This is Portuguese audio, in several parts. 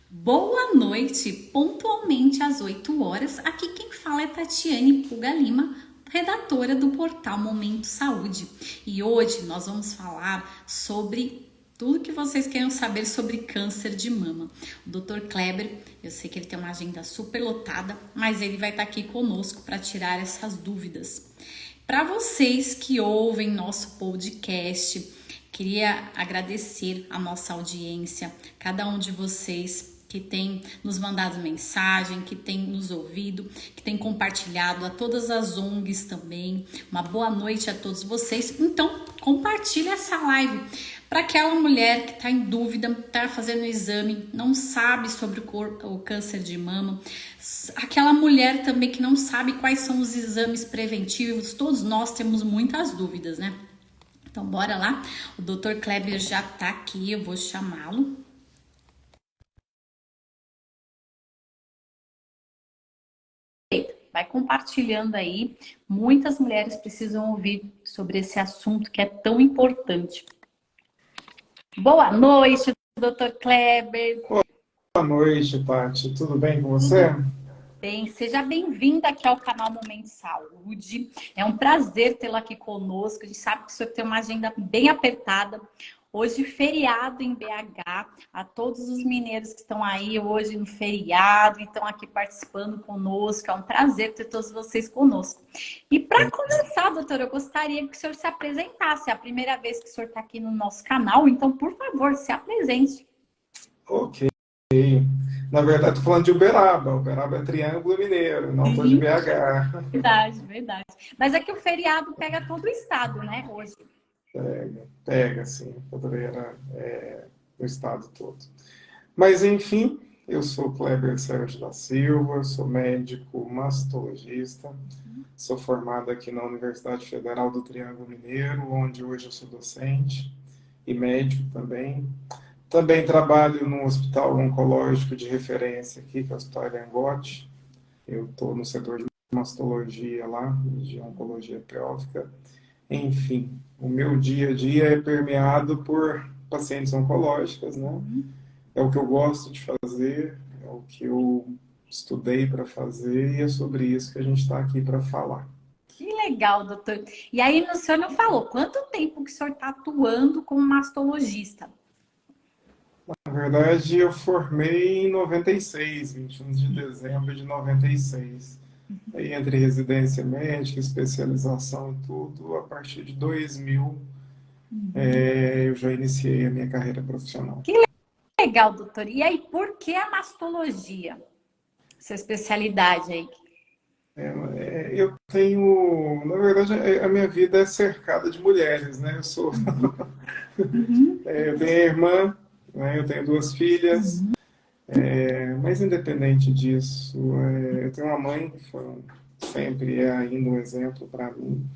Boa noite, pontualmente às 8 horas. Aqui quem fala é Tatiane Puga Lima, redatora do portal Momento Saúde. E hoje nós vamos falar sobre tudo que vocês querem saber sobre câncer de mama. O Dr. Kleber, eu sei que ele tem uma agenda super lotada, mas ele vai estar aqui conosco para tirar essas dúvidas. Para vocês que ouvem nosso podcast, queria agradecer a nossa audiência, cada um de vocês que tem nos mandado mensagem, que tem nos ouvido, que tem compartilhado, a todas as ONGs também. Uma boa noite a todos vocês. Então, compartilhe essa live para aquela mulher que está em dúvida, está fazendo exame, não sabe sobre o câncer de mama, aquela mulher também que não sabe quais são os exames preventivos. Todos nós temos muitas dúvidas, né? Então, bora lá. O Dr. Kleber já tá aqui, eu vou chamá-lo. Vai compartilhando aí. Muitas mulheres precisam ouvir sobre esse assunto que é tão importante. Boa noite, Dr. Kleber. Boa noite, Paty. Tudo bem com você? Bem, seja bem-vinda aqui ao canal Momento Saúde. É um prazer tê-la aqui conosco. A gente sabe que o senhor tem uma agenda bem apertada. Hoje, feriado em BH. A todos os mineiros que estão aí hoje no feriado, estão aqui participando conosco. É um prazer ter todos vocês conosco. E para começar, doutor, eu gostaria que o senhor se apresentasse. É a primeira vez que o senhor está aqui no nosso canal, então, por favor, se apresente. Ok. Na verdade, estou falando de Uberaba. Uberaba é Triângulo Mineiro, não estou de BH. Verdade, verdade. Mas é que o feriado pega todo o estado, né, hoje. Pega, sim. Poderia o estado todo. Mas, enfim, eu sou Kleber Sérgio da Silva, sou médico mastologista, sou formado aqui na Universidade Federal do Triângulo Mineiro, onde hoje eu sou docente e médico também. Também trabalho num hospital oncológico de referência aqui, que é o Hospital Elengote. Eu estou no setor de mastologia lá, de oncologia pélvica. Enfim, o meu dia a dia é permeado por pacientes oncológicas, né? É o que eu gosto de fazer, é o que eu estudei para fazer e é sobre isso que a gente está aqui para falar. Que legal, doutor. E aí, o senhor não falou quanto tempo que o senhor está atuando como mastologista? Na verdade, eu formei em 96, 21 de dezembro de 96. Aí, entre residência médica, especialização e tudo, a partir de 2000, eu já iniciei a minha carreira profissional. Que legal, doutor. E aí, por que a mastologia? Sua especialidade aí? Eu tenho, na verdade, a minha vida é cercada de mulheres, né? Eu tenho a irmã, né? Eu tenho duas filhas, mas independente disso, eu tenho uma mãe que sempre é ainda um exemplo para mim,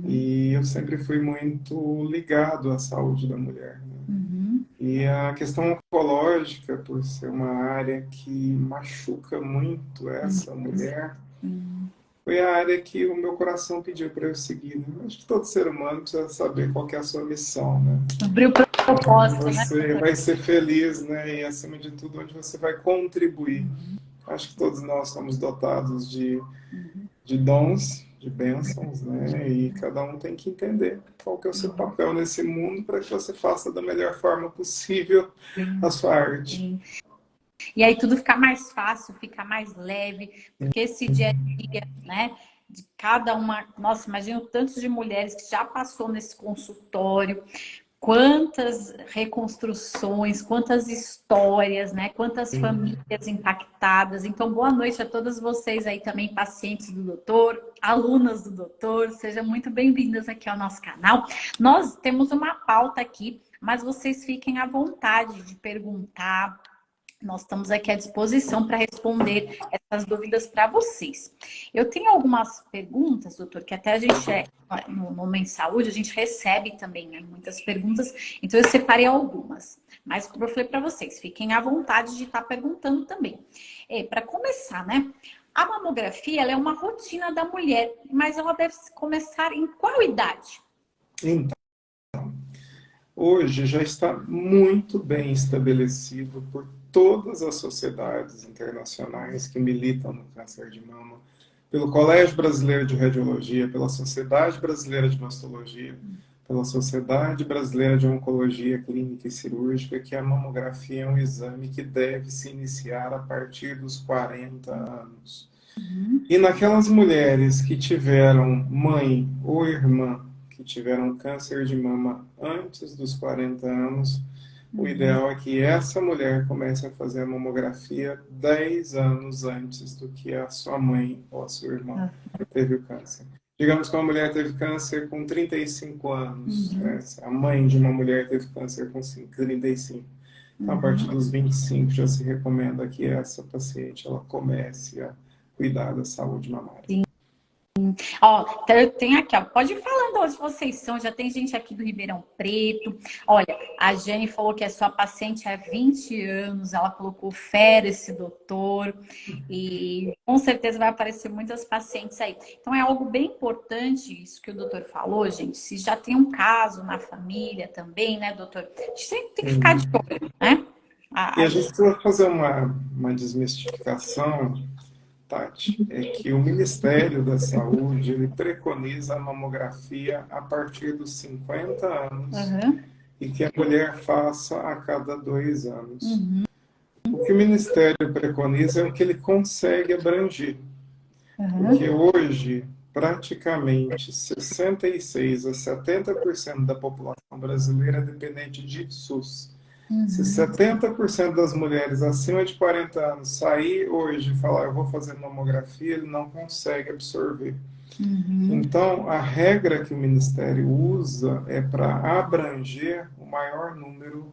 e eu sempre fui muito ligado à saúde da mulher, né? E a questão oncológica, por ser uma área que machuca muito essa mulher, foi a área que o meu coração pediu para eu seguir, né? Acho que todo ser humano precisa saber qual que é a sua missão, né? Abriu propósito, né? Você vai ser feliz, né? E acima de tudo, onde você vai contribuir. Acho que todos nós somos dotados de dons, de bênçãos, né? E cada um tem que entender qual que é o seu papel nesse mundo para que você faça da melhor forma possível a sua arte. E aí tudo fica mais fácil, fica mais leve, porque esse dia a dia, né, de cada uma... Nossa, imagina o tanto de mulheres que já passou nesse consultório, quantas reconstruções, quantas histórias, né, quantas famílias impactadas. Então, boa noite a todas vocês aí também, pacientes do doutor, alunas do doutor, sejam muito bem-vindas aqui ao nosso canal. Nós temos uma pauta aqui, mas vocês fiquem à vontade de perguntar. Nós estamos aqui à disposição para responder essas dúvidas para vocês. Eu tenho algumas perguntas, doutor, que até a gente, no Momento Saúde, a gente recebe também, né, muitas perguntas, então eu separei algumas. Mas, como eu falei para vocês, fiquem à vontade de estar perguntando também. Para começar, né, a mamografia ela é uma rotina da mulher, mas ela deve começar em qual idade? Então, hoje já está muito bem estabelecido por todas as sociedades internacionais que militam no câncer de mama, pelo Colégio Brasileiro de Radiologia, pela Sociedade Brasileira de Mastologia, pela Sociedade Brasileira de Oncologia Clínica e Cirúrgica, que a mamografia é um exame que deve se iniciar a partir dos 40 anos. E naquelas mulheres que tiveram mãe ou irmã que tiveram câncer de mama antes dos 40 anos, o ideal é que essa mulher comece a fazer a mamografia 10 anos antes do que a sua mãe ou a sua irmã teve o câncer. Digamos que uma mulher teve câncer com 35 anos, né? A mãe de uma mulher teve câncer com 35. Então, a partir dos 25 já se recomenda que essa paciente ela comece a cuidar da saúde mamária. Ó, então eu tenho aqui, ó, pode ir falando onde vocês são, já tem gente aqui do Ribeirão Preto. Olha, a Jane falou que a sua paciente há 20 anos, ela colocou fera esse doutor, e com certeza vai aparecer muitas pacientes aí. Então é algo bem importante isso que o doutor falou, gente, se já tem um caso na família também, né, doutor? A gente sempre tem que ficar de olho, né? E a gente precisa fazer uma desmistificação, Tati, é que o Ministério da Saúde ele preconiza a mamografia a partir dos 50 anos e que a mulher faça a cada 2 anos. O que o Ministério preconiza é o que ele consegue abranger. Porque hoje, praticamente 66% a 70% da população brasileira é dependente de SUS. Se 70% das mulheres acima de 40 anos sair hoje e falar eu vou fazer mamografia, ele não consegue absorver. Então, a regra que o Ministério usa é para abranger o maior número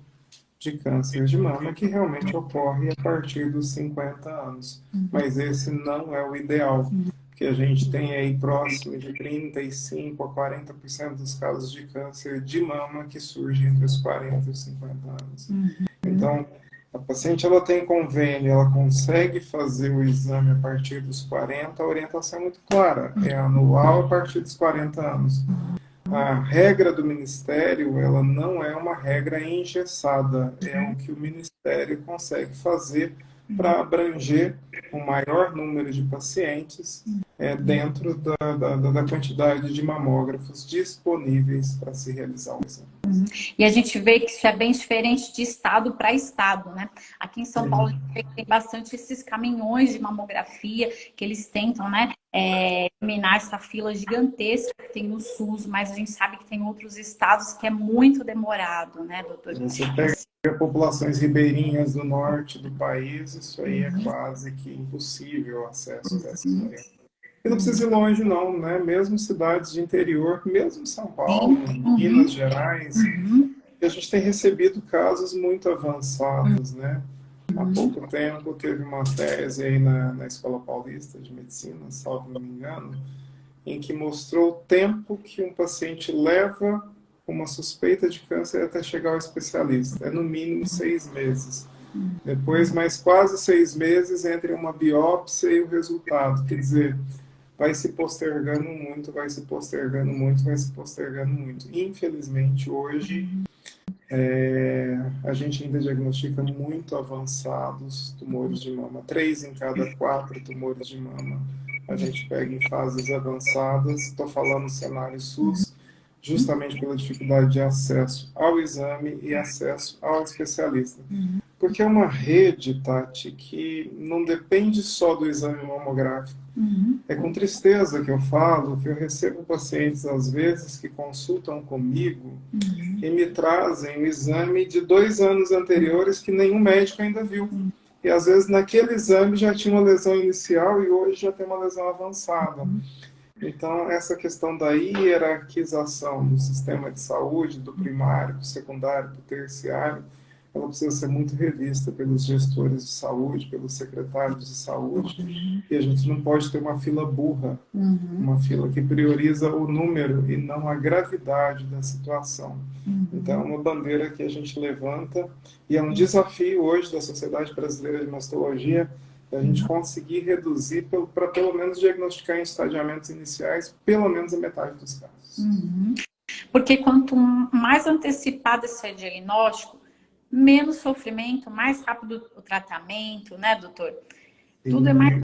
de câncer de mama que realmente ocorre a partir dos 50 anos. Mas esse não é o ideal, porque a gente tem aí próximo de 35% a 40% dos casos de câncer de mama que surgem entre os 40 e os 50 anos. Então, a paciente ela tem convênio, ela consegue fazer o exame a partir dos 40, a orientação é muito clara, é anual a partir dos 40 anos. A regra do Ministério, ela não é uma regra engessada, é o que o Ministério consegue fazer para abranger o maior número de pacientes dentro da quantidade de mamógrafos disponíveis para se realizar o exame. E a gente vê que isso é bem diferente de estado para estado, né? Aqui em São Paulo a gente vê que tem bastante esses caminhões de mamografia que eles tentam, né, eliminar essa fila gigantesca que tem no SUS, mas a gente sabe que tem outros estados que é muito demorado, né, doutor? Você pega populações ribeirinhas do norte do país, isso aí é quase que impossível o acesso dessas mulheres. E não precisa ir longe, não, né? Mesmo cidades de interior, mesmo São Paulo, Minas Gerais, a gente tem recebido casos muito avançados, né? Há pouco tempo teve uma tese aí na Escola Paulista de Medicina, salvo não me engano, em que mostrou o tempo que um paciente leva uma suspeita de câncer até chegar ao especialista. É no mínimo 6 meses. Depois, mais quase 6 meses entre uma biópsia e o resultado. Quer dizer, vai se postergando muito, vai se postergando muito, vai se postergando muito. Infelizmente, hoje, a gente ainda diagnostica muito avançados tumores de mama. 3 em cada 4 tumores de mama a gente pega em fases avançadas. Estou falando cenário SUS, justamente pela dificuldade de acesso ao exame e acesso ao especialista. Porque é uma rede, Tati, que não depende só do exame mamográfico. É com tristeza que eu falo que eu recebo pacientes, às vezes, que consultam comigo e me trazem o exame de 2 anos anteriores que nenhum médico ainda viu. E, às vezes, naquele exame já tinha uma lesão inicial e hoje já tem uma lesão avançada. Então, essa questão da hierarquização do sistema de saúde, do primário, do secundário, do terciário, ela precisa ser muito revista pelos gestores de saúde, pelos secretários de saúde, e a gente não pode ter uma fila burra, uma fila que prioriza o número e não a gravidade da situação. Então, é uma bandeira que a gente levanta, e é um desafio hoje da Sociedade Brasileira de Mastologia, a gente conseguir reduzir para pelo menos diagnosticar em estadiamentos iniciais, pelo menos a metade dos casos. Porque quanto mais antecipado esse diagnóstico, menos sofrimento, mais rápido o tratamento, né, doutor? Tudo é mais...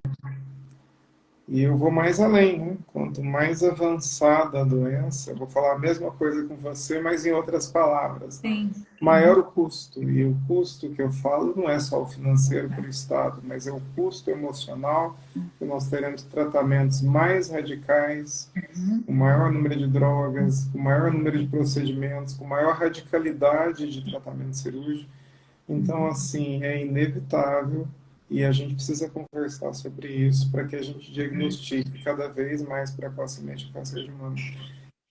E, e eu vou mais além, né? Quanto mais avançada a doença, eu vou falar a mesma coisa com você, mas em outras palavras. Sim. Maior o custo. E o custo que eu falo não é só o financeiro para o Estado, mas é o custo emocional, que nós teremos tratamentos mais radicais, com maior número de drogas, com maior número de procedimentos, com maior radicalidade de tratamento cirúrgico. Então, assim, é inevitável e a gente precisa conversar sobre isso para que a gente diagnostique cada vez mais precocemente o câncer de mama.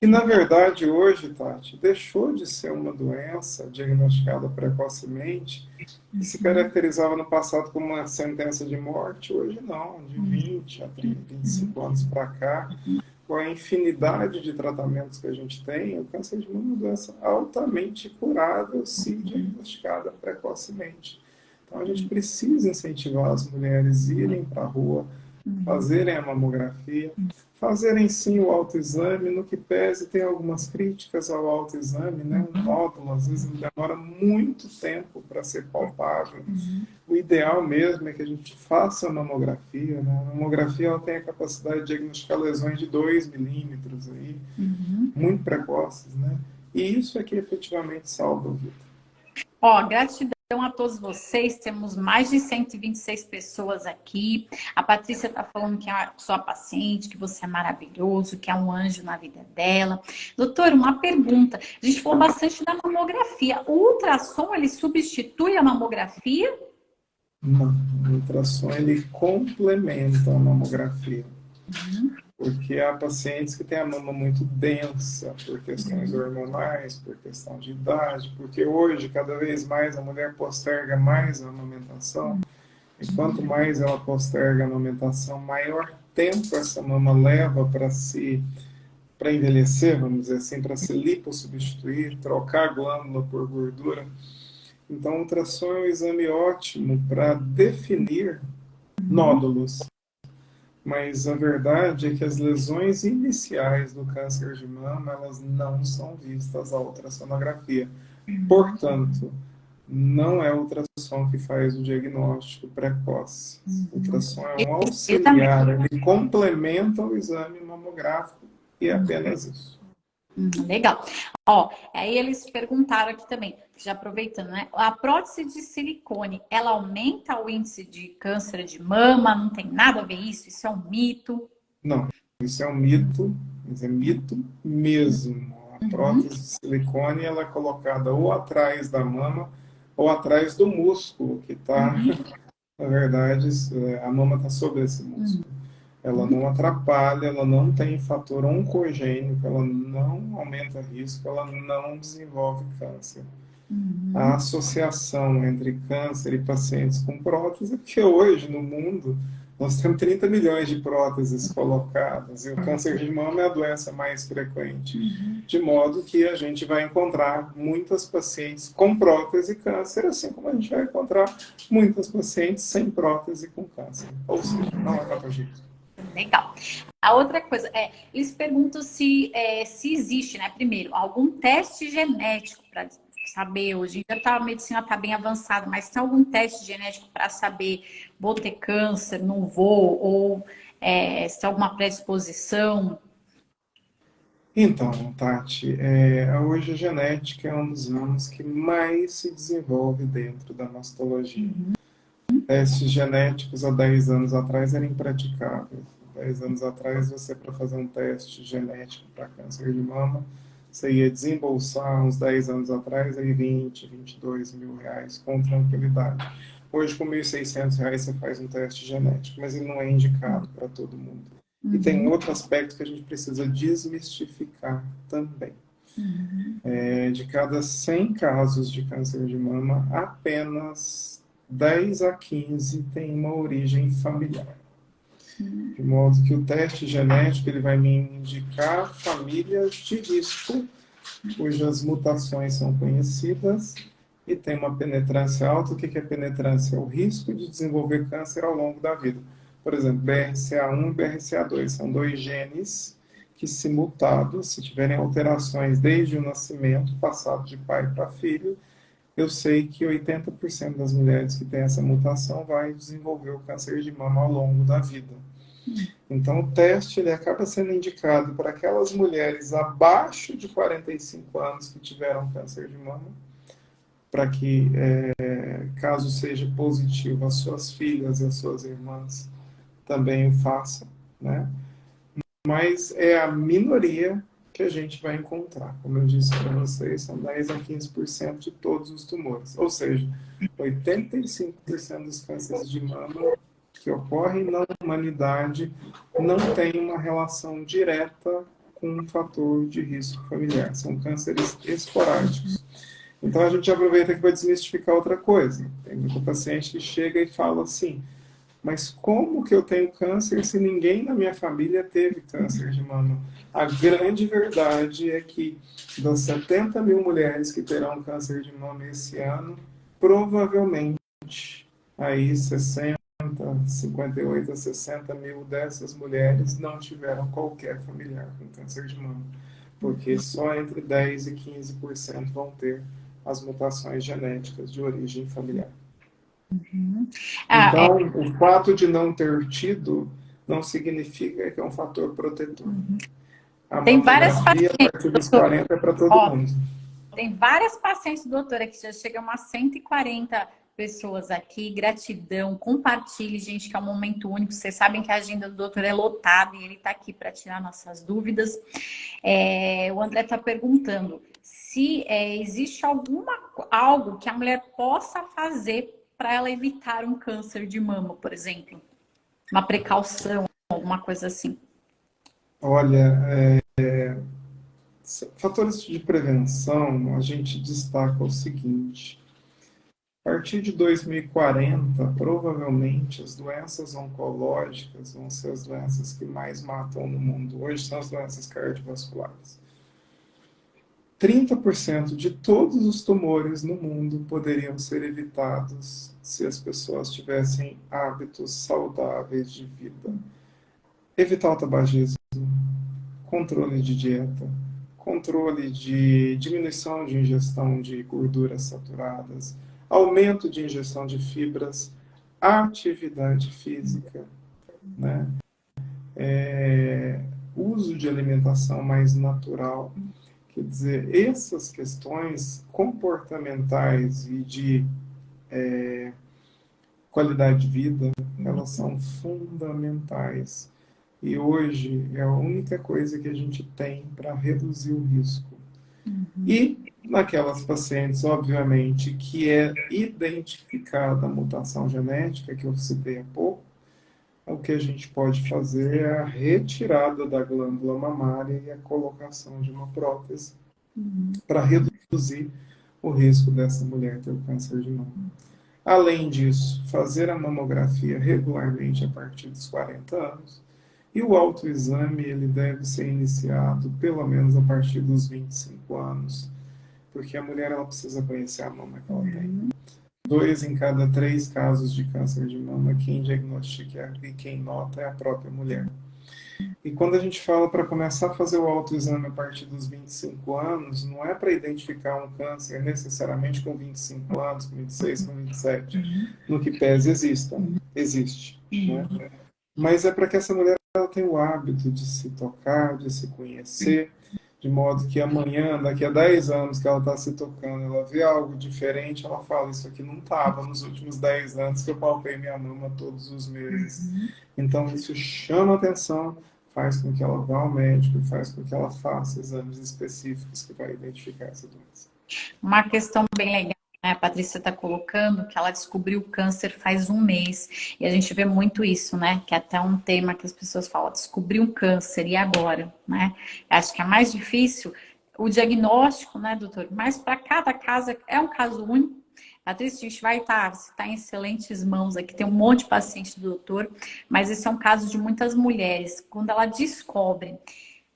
E, na verdade, hoje, Tati, deixou de ser uma doença diagnosticada precocemente, que se caracterizava no passado como uma sentença de morte, hoje não, de 20 a 30, 25 anos para cá, com a infinidade de tratamentos que a gente tem, o câncer de mama é uma doença altamente curável se diagnosticada precocemente. Então, a gente precisa incentivar as mulheres a irem para a rua, fazerem a mamografia, fazerem sim o autoexame, no que pese tem algumas críticas ao autoexame, né? Um nódulo às vezes demora muito tempo para ser palpável. O ideal mesmo é que a gente faça a mamografia, né? A mamografia ela tem a capacidade de diagnosticar lesões de 2 milímetros aí, muito precoces, né? E isso é que efetivamente salva a vida. Ó, gratidão a todos vocês. Temos mais de 126 pessoas aqui. A Patrícia está falando que é a sua paciente, que você é maravilhoso, que é um anjo na vida dela. Doutor, uma pergunta. A gente falou bastante da mamografia. O ultrassom, ele substitui a mamografia? Não, o ultrassom ele complementa a mamografia. Porque há pacientes que têm a mama muito densa por questões hormonais, por questão de idade, porque hoje, cada vez mais, a mulher posterga mais a amamentação, e quanto mais ela posterga a amamentação, maior tempo essa mama leva para envelhecer, vamos dizer assim, para se lipossubstituir, trocar glândula por gordura. Então, o ultrassom é um exame ótimo para definir nódulos. Mas a verdade é que as lesões iniciais do câncer de mama, elas não são vistas à ultrassonografia. Portanto, não é o ultrassom que faz o diagnóstico precoce. O ultrassom é um auxiliar, ele complementa o exame mamográfico e é apenas isso. Legal. Ó, aí eles perguntaram aqui também, já aproveitando, né? A prótese de silicone, ela aumenta o índice de câncer de mama? Não tem nada a ver isso? Isso é um mito? Não, isso é um mito, mas é mito mesmo. A prótese de silicone ela é colocada ou atrás da mama ou atrás do músculo, que está, na verdade, a mama está sobre esse músculo. Ela não atrapalha, ela não tem fator oncogênico, ela não aumenta risco, ela não desenvolve câncer. A associação entre câncer e pacientes com prótese é porque hoje no mundo nós temos 30 milhões de próteses colocadas e o câncer de mama é a doença mais frequente. De modo que a gente vai encontrar muitas pacientes com prótese e câncer, assim como a gente vai encontrar muitas pacientes sem prótese com câncer. Ou seja, não é patogênico. Legal. A outra coisa é, eles perguntam se existe, né, primeiro, algum teste genético para saber, hoje em dia a medicina está bem avançada, mas tem algum teste genético para saber, vou ter câncer, não vou, ou se tem alguma predisposição? Então, Tati, hoje a genética é um dos ramos que mais se desenvolve dentro da mastologia. Testes genéticos há 10 anos atrás eram impraticáveis. 10 anos atrás, você para fazer um teste genético para câncer de mama, você ia desembolsar uns 10 anos atrás aí 20, 22 mil reais com tranquilidade. Hoje, com 1.600 reais, você faz um teste genético, mas ele não é indicado para todo mundo. E tem outro aspecto que a gente precisa desmistificar também. De cada 100 casos de câncer de mama, apenas 10 a 15 tem uma origem familiar. De modo que o teste genético ele vai me indicar famílias de risco, cujas mutações são conhecidas e tem uma penetrância alta. O que é penetrância? É o risco de desenvolver câncer ao longo da vida. Por exemplo, BRCA1 e BRCA2 são dois genes que, se mutados, se tiverem alterações desde o nascimento, passado de pai para filho, eu sei que 80% das mulheres que têm essa mutação vai desenvolver o câncer de mama ao longo da vida. Então, o teste ele acaba sendo indicado para aquelas mulheres abaixo de 45 anos que tiveram câncer de mama, para que, caso seja positivo, as suas filhas e as suas irmãs também o façam, né? Mas é a minoria que a gente vai encontrar. Como eu disse para vocês, são 10 a 15% de todos os tumores. Ou seja, 85% dos cânceres de mama que ocorrem na humanidade não tem uma relação direta com um fator de risco familiar. São cânceres esporádicos. Então a gente aproveita aqui para desmistificar outra coisa. Tem muita paciente que chega e fala assim: mas como que eu tenho câncer se ninguém na minha família teve câncer de mama? A grande verdade é que das 70 mil mulheres que terão câncer de mama esse ano, provavelmente aí 58 a 60 mil dessas mulheres não tiveram qualquer familiar com câncer de mama, porque só entre 10 e 15% vão ter as mutações genéticas de origem familiar. Então, o fato de não ter tido não significa que é um fator protetor. A Tem várias mamografia, a partir dos 40, é para todo mundo. Tem várias pacientes, doutora, que já chegam a 140 pessoas aqui. Gratidão, compartilhe, gente, que é um momento único. Vocês sabem que a agenda do doutor é lotada e ele está aqui para tirar nossas dúvidas. O André está perguntando se existe algo que a mulher possa fazer para ela evitar um câncer de mama, por exemplo. Uma precaução, alguma coisa assim. Olha, fatores de prevenção, a gente destaca o seguinte: a partir de 2040, provavelmente as doenças oncológicas vão ser as doenças que mais matam no mundo. Hoje são as doenças cardiovasculares. 30% de todos os tumores no mundo poderiam ser evitados se as pessoas tivessem hábitos saudáveis de vida. Evitar o tabagismo, controle de dieta, controle de diminuição de ingestão de gorduras saturadas, aumento de ingestão de fibras, atividade física, né? Uso de alimentação mais natural. Quer dizer, essas questões comportamentais e de qualidade de vida, elas são fundamentais. E hoje é a única coisa que a gente tem para reduzir o risco. E naquelas pacientes, obviamente, que é identificada a mutação genética, que eu citei há pouco, o que a gente pode fazer é a retirada da glândula mamária e a colocação de uma prótese para reduzir o risco dessa mulher ter o câncer de mama. Além disso, fazer a mamografia regularmente a partir dos 40 anos. E o autoexame ele deve ser iniciado pelo menos a partir dos 25 anos, porque a mulher ela precisa conhecer a mama que ela tem. 2 em cada 3 casos de câncer de mama, quem diagnostica e quem nota é a própria mulher. E quando a gente fala para começar a fazer o autoexame a partir dos 25 anos, não é para identificar um câncer necessariamente com 25 anos, com 26, com 27. No que pese existe. Né? Mas é para que essa mulher ela tenha o hábito de se tocar, de se conhecer, de modo que amanhã, daqui a 10 anos que ela está se tocando, ela vê algo diferente, ela fala: isso aqui não estava nos últimos 10 anos que eu palpei minha mama todos os meses. Então isso chama atenção, faz com que ela vá ao médico, faz com que ela faça exames específicos que vai identificar essa doença. Uma questão bem legal, né? A Patrícia está colocando que ela descobriu o câncer faz um mês. E a gente vê muito isso, né? Que é até um tema que as pessoas falam: descobriu um câncer, e agora? Né? Acho que é mais difícil o diagnóstico, né, doutor? Mas para cada caso, é um caso único. Patrícia, a gente vai estar em excelentes mãos aqui, tem um monte de paciente do doutor, mas esse é um caso de muitas mulheres. Quando ela descobre,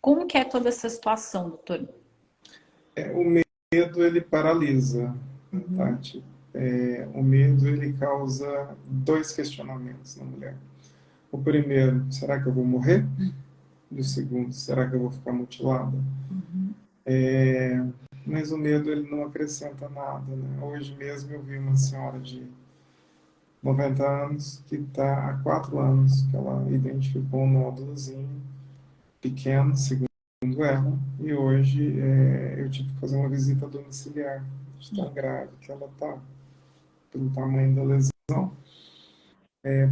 como que é toda essa situação, doutor? O medo, ele paralisa, Tati. O medo, ele causa 2 questionamentos na mulher. O primeiro: será que eu vou morrer? E o segundo: será que eu vou ficar mutilada? mas o medo ele não acrescenta nada, né? Hoje mesmo eu vi uma senhora de 90 anos que está há 4 anos que ela identificou um nódulozinho pequeno, segundo ela, e hoje eu tive que fazer uma visita domiciliar de tão grave que ela está, pelo tamanho da lesão.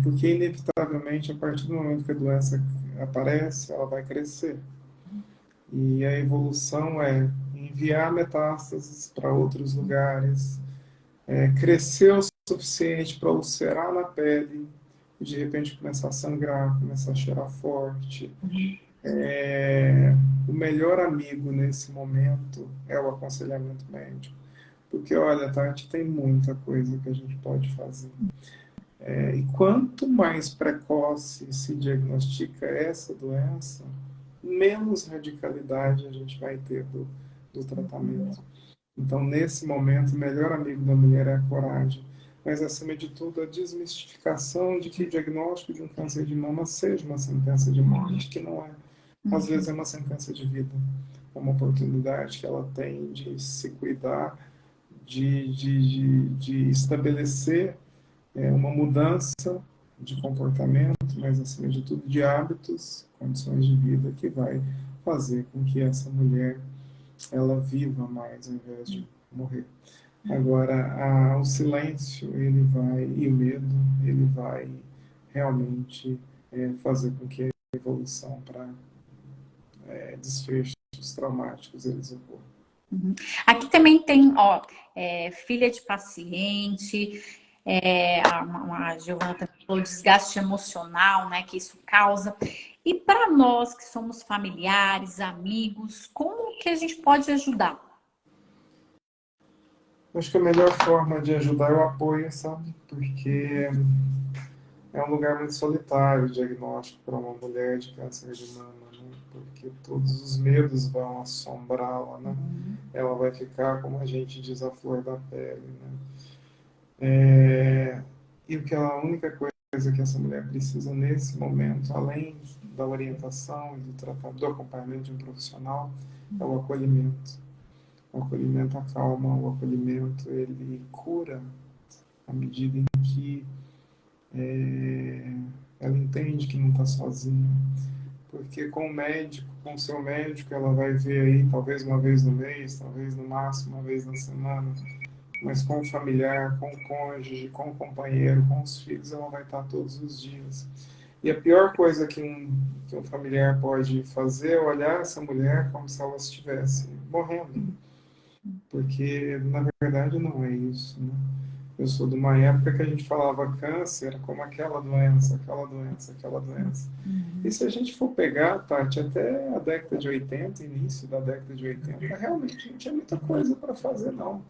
Porque inevitavelmente, a partir do momento que a doença aparece, ela vai crescer. E a evolução é enviar metástases para outros lugares, crescer o suficiente para ulcerar na pele, e de repente começar a sangrar, começar a cheirar forte. O melhor amigo nesse momento é o aconselhamento médico. Porque, olha, Tati, tem muita coisa que a gente pode fazer. E quanto mais precoce se diagnostica essa doença, menos radicalidade a gente vai ter do tratamento. Então, nesse momento, o melhor amigo da mulher é a coragem. Mas, acima de tudo, a desmistificação de que o diagnóstico de um câncer de mama seja uma sentença de morte, que não é. Às vezes é uma sentença de vida. É uma oportunidade que ela tem de se cuidar, de estabelecer uma mudança de comportamento, mas acima de tudo de hábitos, condições de vida que vai fazer com que essa mulher ela viva mais ao invés de morrer. Agora, o silêncio ele vai e o medo ele vai realmente fazer com que a evolução para desfechos traumáticos eles ocorram. Aqui também tem, ó, filha de paciente, a Giovana também falou desgaste emocional, né, que isso causa. E para nós que somos familiares, amigos, como que a gente pode ajudar? Acho que a melhor forma de ajudar é o apoio, sabe? Porque é um lugar muito solitário o diagnóstico para uma mulher de câncer de mama, né? Porque todos os medos vão assombrá-la, né? Ela vai ficar, como a gente diz, a flor da pele, né? E a única coisa que essa mulher precisa nesse momento, além da orientação e do tratamento, do acompanhamento de um profissional, é o acolhimento. O acolhimento acalma, o acolhimento ele cura à medida em que ela entende que não está sozinha. Porque com o médico, com o seu médico, ela vai ver aí talvez uma vez no mês, talvez no máximo uma vez na semana, mas com o familiar, com o cônjuge, com o companheiro, com os filhos, ela vai estar todos os dias. E a pior coisa que um familiar pode fazer é olhar essa mulher como se ela estivesse morrendo. Porque, na verdade, não é isso, né? Eu sou de uma época que a gente falava câncer como aquela doença, aquela doença, aquela doença. E se a gente for pegar, Tati, até a década de 80, início da década de 80, realmente não tinha muita coisa para fazer, não.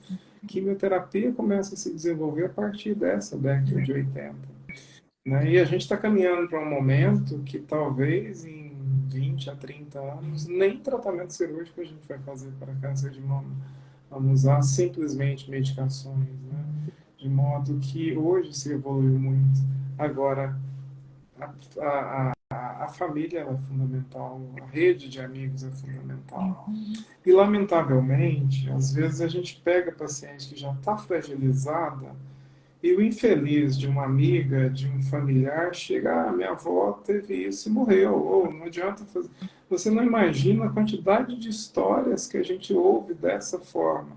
Quimioterapia começa a se desenvolver a partir dessa década de 80. Né? E a gente está caminhando para um momento que talvez em 20 a 30 anos, nem tratamento cirúrgico a gente vai fazer para câncer de mama. Vamos usar simplesmente medicações, né? De modo que hoje se evoluiu muito. Agora, a família é fundamental, a rede de amigos é fundamental. E, lamentavelmente, às vezes a gente pega paciente que já está fragilizada e o infeliz de uma amiga, de um familiar, chega, minha avó teve isso e morreu, ou não adianta fazer. Você não imagina a quantidade de histórias que a gente ouve dessa forma.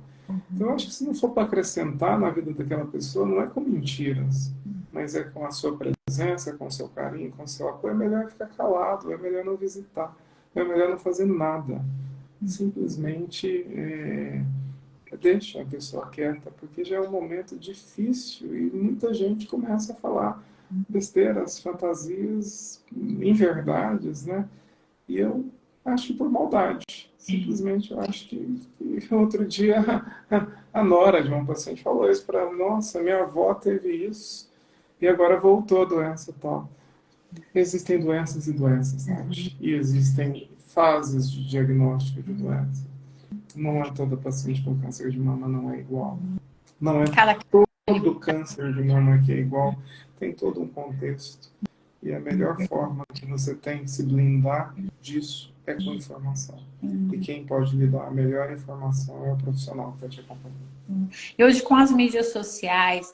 Então, eu acho que se não for para acrescentar na vida daquela pessoa, não é com mentiras, mas é com a sua presença, com o seu carinho, com o seu apoio. É melhor ficar calado, é melhor não visitar, é melhor não fazer nada. Simplesmente deixa a pessoa quieta, porque já é um momento difícil e muita gente começa a falar besteiras, fantasias, inverdades, né? E eu acho por maldade. Simplesmente eu acho que outro dia a nora de uma paciente falou isso para ela: nossa, minha avó teve isso e agora voltou a doença e tal. Existem doenças e doenças, Tati. E existem fases de diagnóstico de doença. Não é toda paciente com câncer de mama não é igual. Não é todo câncer de mama que é igual. Tem todo um contexto. E a melhor forma que você tem de se blindar disso é com informação. E quem pode lhe dar a melhor informação é o profissional que está te acompanhando. E hoje, com as mídias sociais,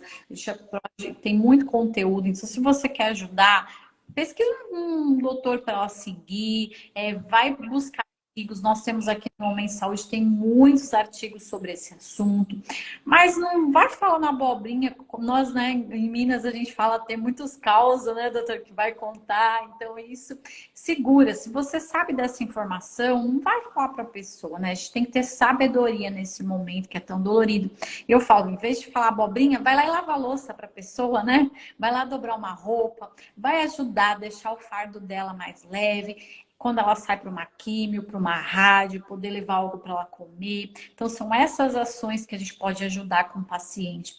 tem muito conteúdo. Então, se você quer ajudar, pesquisa um doutor para ela seguir, vai buscar artigos. Nós temos aqui no Momento Saúde, tem muitos artigos sobre esse assunto. Mas não vai falando abobrinha. Nós, né, em Minas, a gente fala, tem muitos causos, né, doutor, que vai contar. Então, isso segura. Se você sabe dessa informação, não vai falar para a pessoa, né? A gente tem que ter sabedoria nesse momento que é tão dolorido. Eu falo, em vez de falar abobrinha, vai lá e lava a louça para a pessoa, né? Vai lá dobrar uma roupa, vai ajudar a deixar o fardo dela mais leve. Quando ela sai para uma químio, para uma rádio, poder levar algo para ela comer. Então, são essas ações que a gente pode ajudar com o paciente.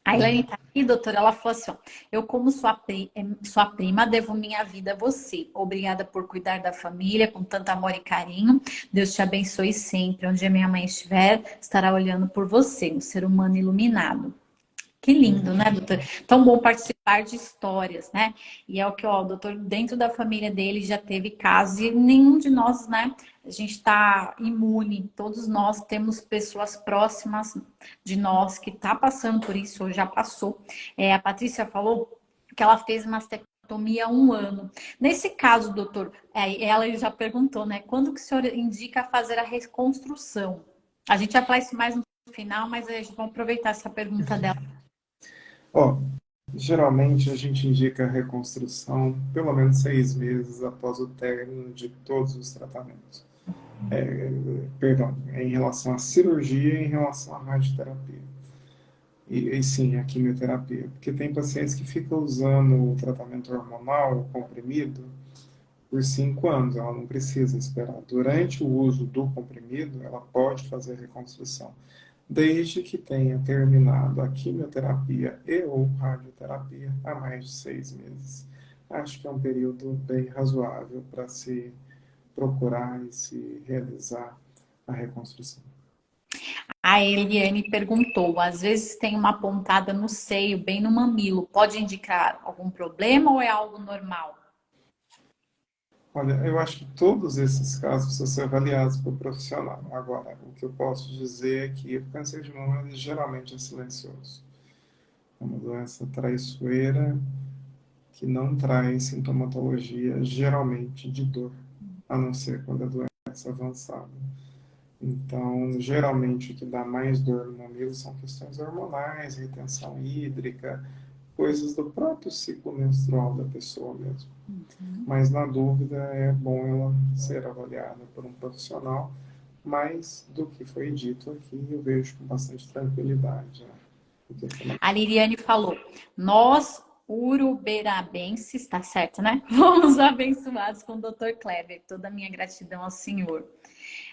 A Elaine tá aqui, doutora, ela falou assim, ó, eu como sua prima, devo minha vida a você. Obrigada por cuidar da família com tanto amor e carinho. Deus te abençoe sempre. Onde a minha mãe estiver, estará olhando por você, um ser humano iluminado. Que lindo, né, doutor? Tão bom participar de histórias, né? E é o que, ó, o doutor, dentro da família dele, já teve casos e nenhum de nós, né? A gente está imune. Todos nós temos pessoas próximas de nós que tá passando por isso, ou já passou. A Patrícia falou que ela fez mastectomia há 1 ano. Nesse caso, doutor, ela já perguntou, né? Quando que o senhor indica fazer a reconstrução? A gente vai falar isso mais no final, mas a gente vai aproveitar essa pergunta dela. Ó, geralmente a gente indica a reconstrução pelo menos 6 meses após o término de todos os tratamentos. Perdão, em relação à cirurgia e em relação à radioterapia. E sim, a quimioterapia. Porque tem pacientes que ficam usando o tratamento hormonal, o comprimido, por 5 anos. Ela não precisa esperar. Durante o uso do comprimido, ela pode fazer reconstrução, desde que tenha terminado a quimioterapia e ou radioterapia há mais de 6 meses. Acho que é um período bem razoável para se procurar e se realizar a reconstrução. A Eliane perguntou, às vezes tem uma pontada no seio, bem no mamilo, pode indicar algum problema ou é algo normal? Olha, eu acho que todos esses casos precisam ser avaliados por profissional. Agora, o que eu posso dizer é que o câncer de mama geralmente é silencioso. É uma doença traiçoeira que não traz sintomatologia, geralmente, de dor, a não ser quando a doença é avançada. Então, geralmente, o que dá mais dor no mamilo são questões hormonais, retenção hídrica, coisas do próprio ciclo menstrual da pessoa mesmo. Mas, na dúvida, é bom ela ser avaliada por um profissional, mas do que foi dito aqui, eu vejo com bastante tranquilidade. Né? A Liriane falou, nós uruberabenses, tá certo, né? Fomos abençoados com o Dr. Kleber. Toda a minha gratidão ao Senhor.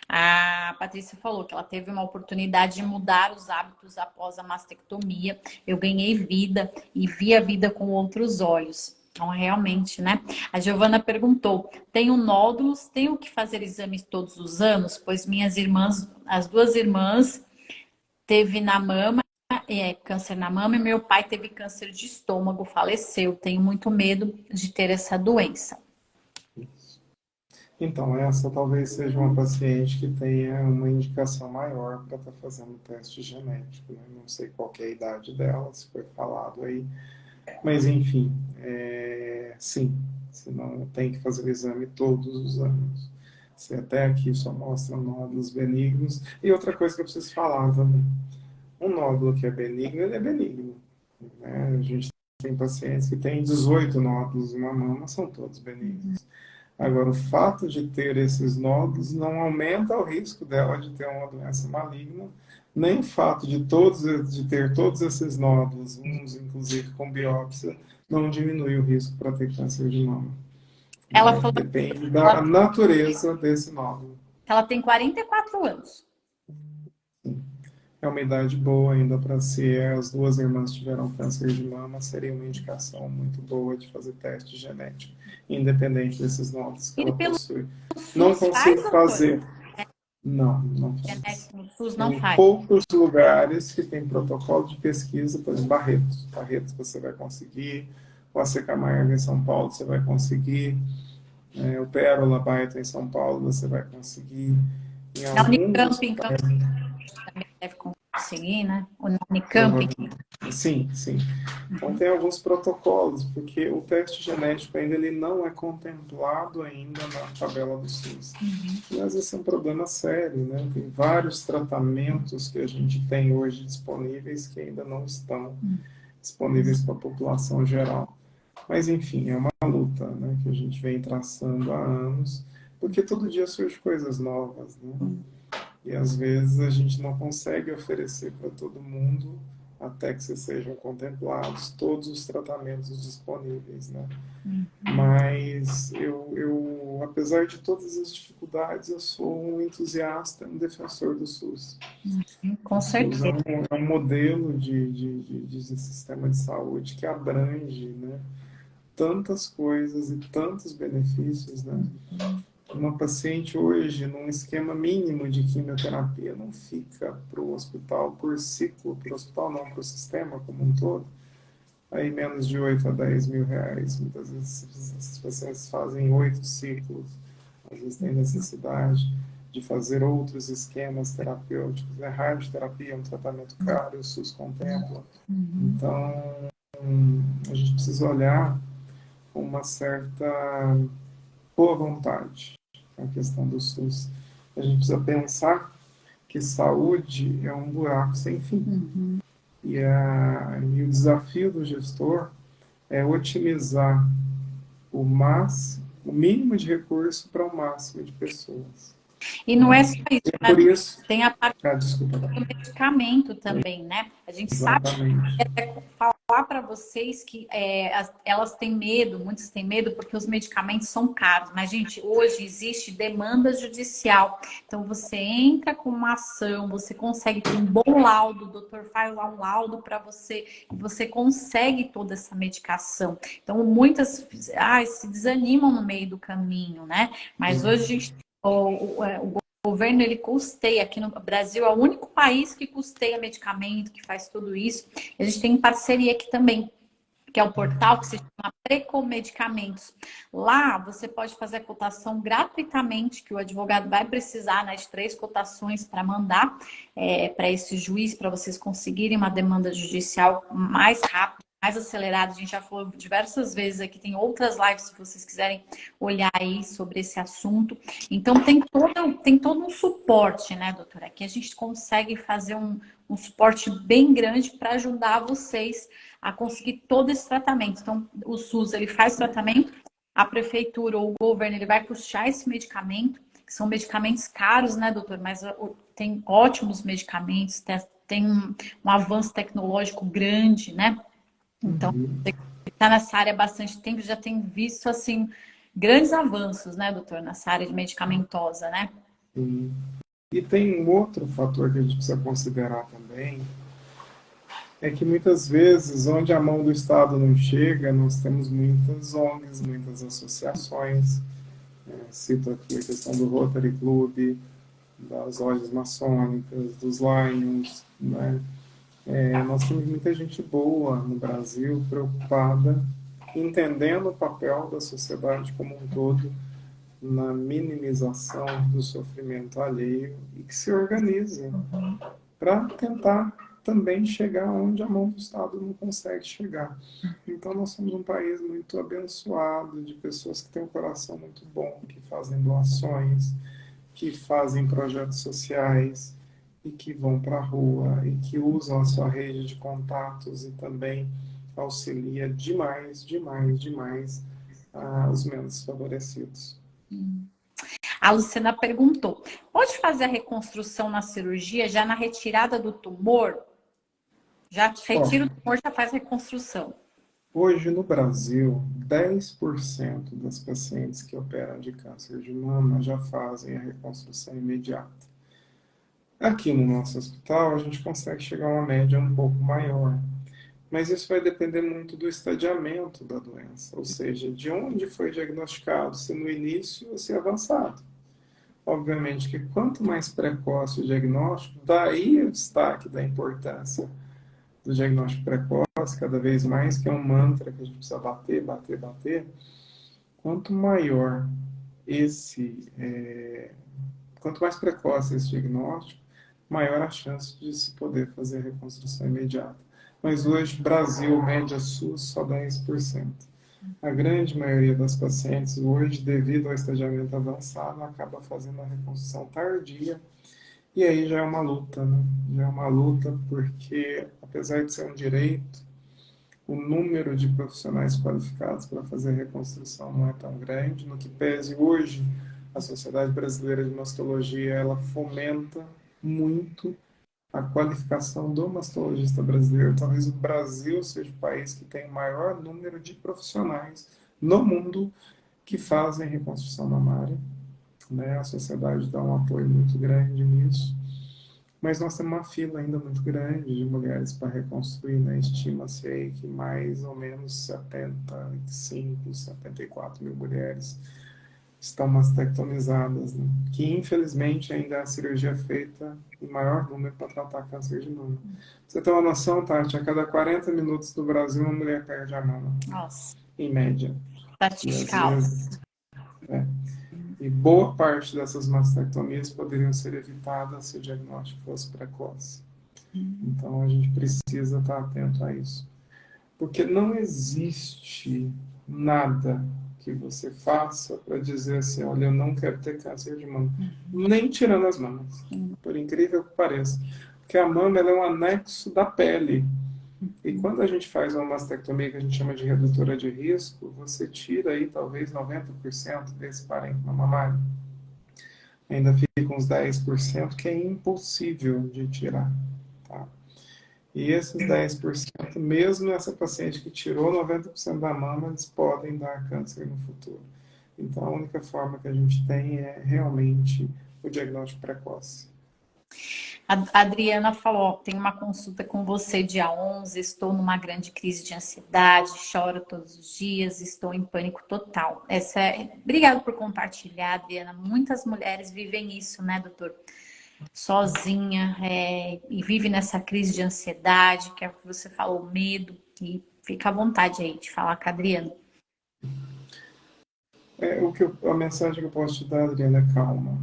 A Patrícia falou que ela teve uma oportunidade de mudar os hábitos após a mastectomia. Eu ganhei vida e vi a vida com outros olhos. Então, realmente, né? A Giovana perguntou, tenho nódulos, tenho que fazer exames todos os anos? Pois minhas irmãs, as 2 irmãs, teve na mama, câncer na mama, e meu pai teve câncer de estômago, faleceu. Tenho muito medo de ter essa doença. Então, essa talvez seja uma paciente que tenha uma indicação maior para estar fazendo teste genético. Né? Não sei qual que é a idade dela, se foi falado aí. Mas, enfim, sim, senão tem que fazer o exame todos os anos. Se até aqui só mostra nódulos benignos. E outra coisa que eu preciso falar também. Um nódulo que é benigno, ele é benigno. Né? A gente tem pacientes que têm 18 nódulos na mama, são todos benignos. Agora, o fato de ter esses nódulos não aumenta o risco dela de ter uma doença maligna, nem o fato de ter todos esses nódulos, uns inclusive com biópsia, não diminui o risco para ter câncer de mama. Ela falou Depende da natureza desse nódulo. Ela tem 44 anos. Sim. É uma idade boa ainda para se as 2 irmãs tiveram câncer de mama, seria uma indicação muito boa de fazer teste genético, independente desses nódulos que ela possui. Não consigo fazer. Não faz. No SUS não tem faz. poucos lugares que tem protocolo de pesquisa, por exemplo, Barretos você vai conseguir, o AC Camargo em São Paulo você vai conseguir, O Pérola Baita em São Paulo, você vai conseguir em Na alguns Unicamp, então, hospitais, também deve conseguir, né? Ou na Unicamp. provavelmente. Sim, sim. Então tem alguns protocolos, porque o teste genético ainda ele não é contemplado ainda na tabela do SUS. Uhum. Mas esse é um problema sério, né? Tem vários tratamentos que a gente tem hoje disponíveis que ainda não estão disponíveis para a população geral. Mas, enfim, é uma luta, né, que a gente vem traçando há anos, porque todo dia surgem coisas novas, né? E às vezes a gente não consegue oferecer para todo mundo, até que se sejam contemplados todos os tratamentos disponíveis, né? Mas apesar de todas as dificuldades, eu sou um entusiasta, um defensor do SUS. Com O SUS certeza. é um modelo de sistema de saúde que abrange, né, tantas coisas e tantos benefícios, né? Uma paciente hoje, num esquema mínimo de quimioterapia, não fica para o hospital por ciclo, para o hospital não, para o sistema como um todo, aí menos de 8 a 10 mil reais. Muitas vezes essas pacientes fazem 8 ciclos, às vezes tem necessidade de fazer outros esquemas terapêuticos. Né? Radioterapia é um tratamento caro, o SUS contempla. Então, a gente precisa olhar com uma certa boa vontade a questão do SUS. A gente precisa pensar que saúde é um buraco sem fim. E o desafio do gestor é otimizar o mínimo de recurso para o máximo de pessoas. E não é Né? só isso, E é né? por isso. Tem a parte Desculpa. do medicamento também, né? A gente sabe Exatamente. falar para vocês que elas têm medo, muitos têm medo porque os medicamentos são caros. Mas, gente, hoje existe demanda judicial. Então, você entra com uma ação, você consegue ter um bom laudo, o doutor faz lá um laudo para você e você consegue toda essa medicação. Então, muitas se desanimam no meio do caminho, né? Mas hoje a gente, o governo ele custeia, aqui no Brasil é o único país que custeia medicamento, que faz tudo isso. A gente tem parceria aqui também, que é o portal que se chama Precomedicamentos. Lá você pode fazer a cotação gratuitamente, que o advogado vai precisar, né, de 3 cotações para mandar para esse juiz, para vocês conseguirem uma demanda judicial mais rápida, mais acelerada. A gente já falou diversas vezes aqui, tem outras lives se vocês quiserem olhar aí sobre esse assunto. Então tem todo um suporte, né, doutora? Que a gente consegue fazer um suporte bem grande para ajudar vocês a conseguir todo esse tratamento. Então, o SUS ele faz tratamento, a prefeitura ou o governo ele vai custear esse medicamento, que são medicamentos caros, né, doutor? Mas tem ótimos medicamentos, tem um avanço tecnológico grande, né? Então, você que está nessa área há bastante tempo já tem visto, assim, grandes avanços, né, doutor, nessa área de medicamentosa, né? Sim. E tem um outro fator que a gente precisa considerar também, é que muitas vezes, onde a mão do Estado não chega, nós temos muitas ONGs, muitas associações. Cito aqui a questão do Rotary Club, das lojas maçônicas, dos Lions. Né? Nós temos muita gente boa no Brasil, preocupada, entendendo o papel da sociedade como um todo na minimização do sofrimento alheio e que se organiza para tentar também chegar onde a mão do Estado não consegue chegar. Então, nós somos um país muito abençoado, de pessoas que têm um coração muito bom, que fazem doações, que fazem projetos sociais e que vão para a rua e que usam a sua rede de contatos e também auxilia demais, demais, demais os menos favorecidos. A Luciana perguntou: pode fazer a reconstrução na cirurgia já na retirada do tumor? Já Ó, retira o tumor, já faz reconstrução. hoje no Brasil, 10% das pacientes que operam de câncer de mama já fazem a reconstrução imediata. Aqui no nosso hospital, a gente consegue chegar a uma média um pouco maior, mas isso vai depender muito do estadiamento da doença, ou seja, de onde foi diagnosticado, se no início ou se avançado. Obviamente que quanto mais precoce o diagnóstico, daí o destaque da importância do diagnóstico precoce, cada vez mais, que é um mantra que a gente precisa bater, bater, bater. quanto maior quanto mais precoce esse diagnóstico, maior a chance de se poder fazer a reconstrução imediata. Mas hoje, Brasil, média SUS, só 10%. A grande maioria das pacientes hoje, devido ao estadiamento avançado, acaba fazendo a reconstrução tardia, e aí já é uma luta, né? Já é uma luta porque, apesar de ser um direito, o número de profissionais qualificados para fazer a reconstrução não é tão grande. No que pese hoje, a Sociedade Brasileira de Mastologia, ela fomenta muito a qualificação do mastologista brasileiro. Talvez o Brasil seja o país que tem o maior número de profissionais no mundo que fazem reconstrução mamária, né? A sociedade dá um apoio muito grande nisso. Mas nós temos uma fila ainda muito grande de mulheres para reconstruir, né? Estima-se aí que mais ou menos 75, 74 mil mulheres estão mastectomizadas, né? Que infelizmente ainda é a cirurgia feita em maior número para tratar câncer de mama. Você tem uma noção, Tati? A cada 40 minutos no Brasil, uma mulher perde a mama, Nossa, em média. E às estatística alta. vezes, é, e boa parte dessas mastectomias poderiam ser evitadas se o diagnóstico fosse precoce. Então a gente precisa estar atento a isso. Porque não existe nada que você faça para dizer assim, olha, eu não quero ter câncer de mama. Nem tirando as mamas, por incrível que pareça. Porque a mama ela é um anexo da pele. E quando a gente faz uma mastectomia que a gente chama de redutora de risco, você tira aí talvez 90% desse parênquima mamário. Ainda fica uns 10% que é impossível de tirar. Tá? E esses 10%, mesmo essa paciente que tirou 90% da mama, eles podem dar câncer no futuro. Então, a única forma que a gente tem é realmente o diagnóstico precoce. A Adriana falou, ó, tem uma consulta com você dia 11, estou numa grande crise de ansiedade, choro todos os dias, estou em pânico total. Obrigado por compartilhar, Adriana. Muitas mulheres vivem isso, né, doutor? Sozinha, e vive nessa crise de ansiedade, que é o que você falou, medo, e fica à vontade aí de falar com a Adriana. A mensagem que eu posso te dar, Adriana, é calma.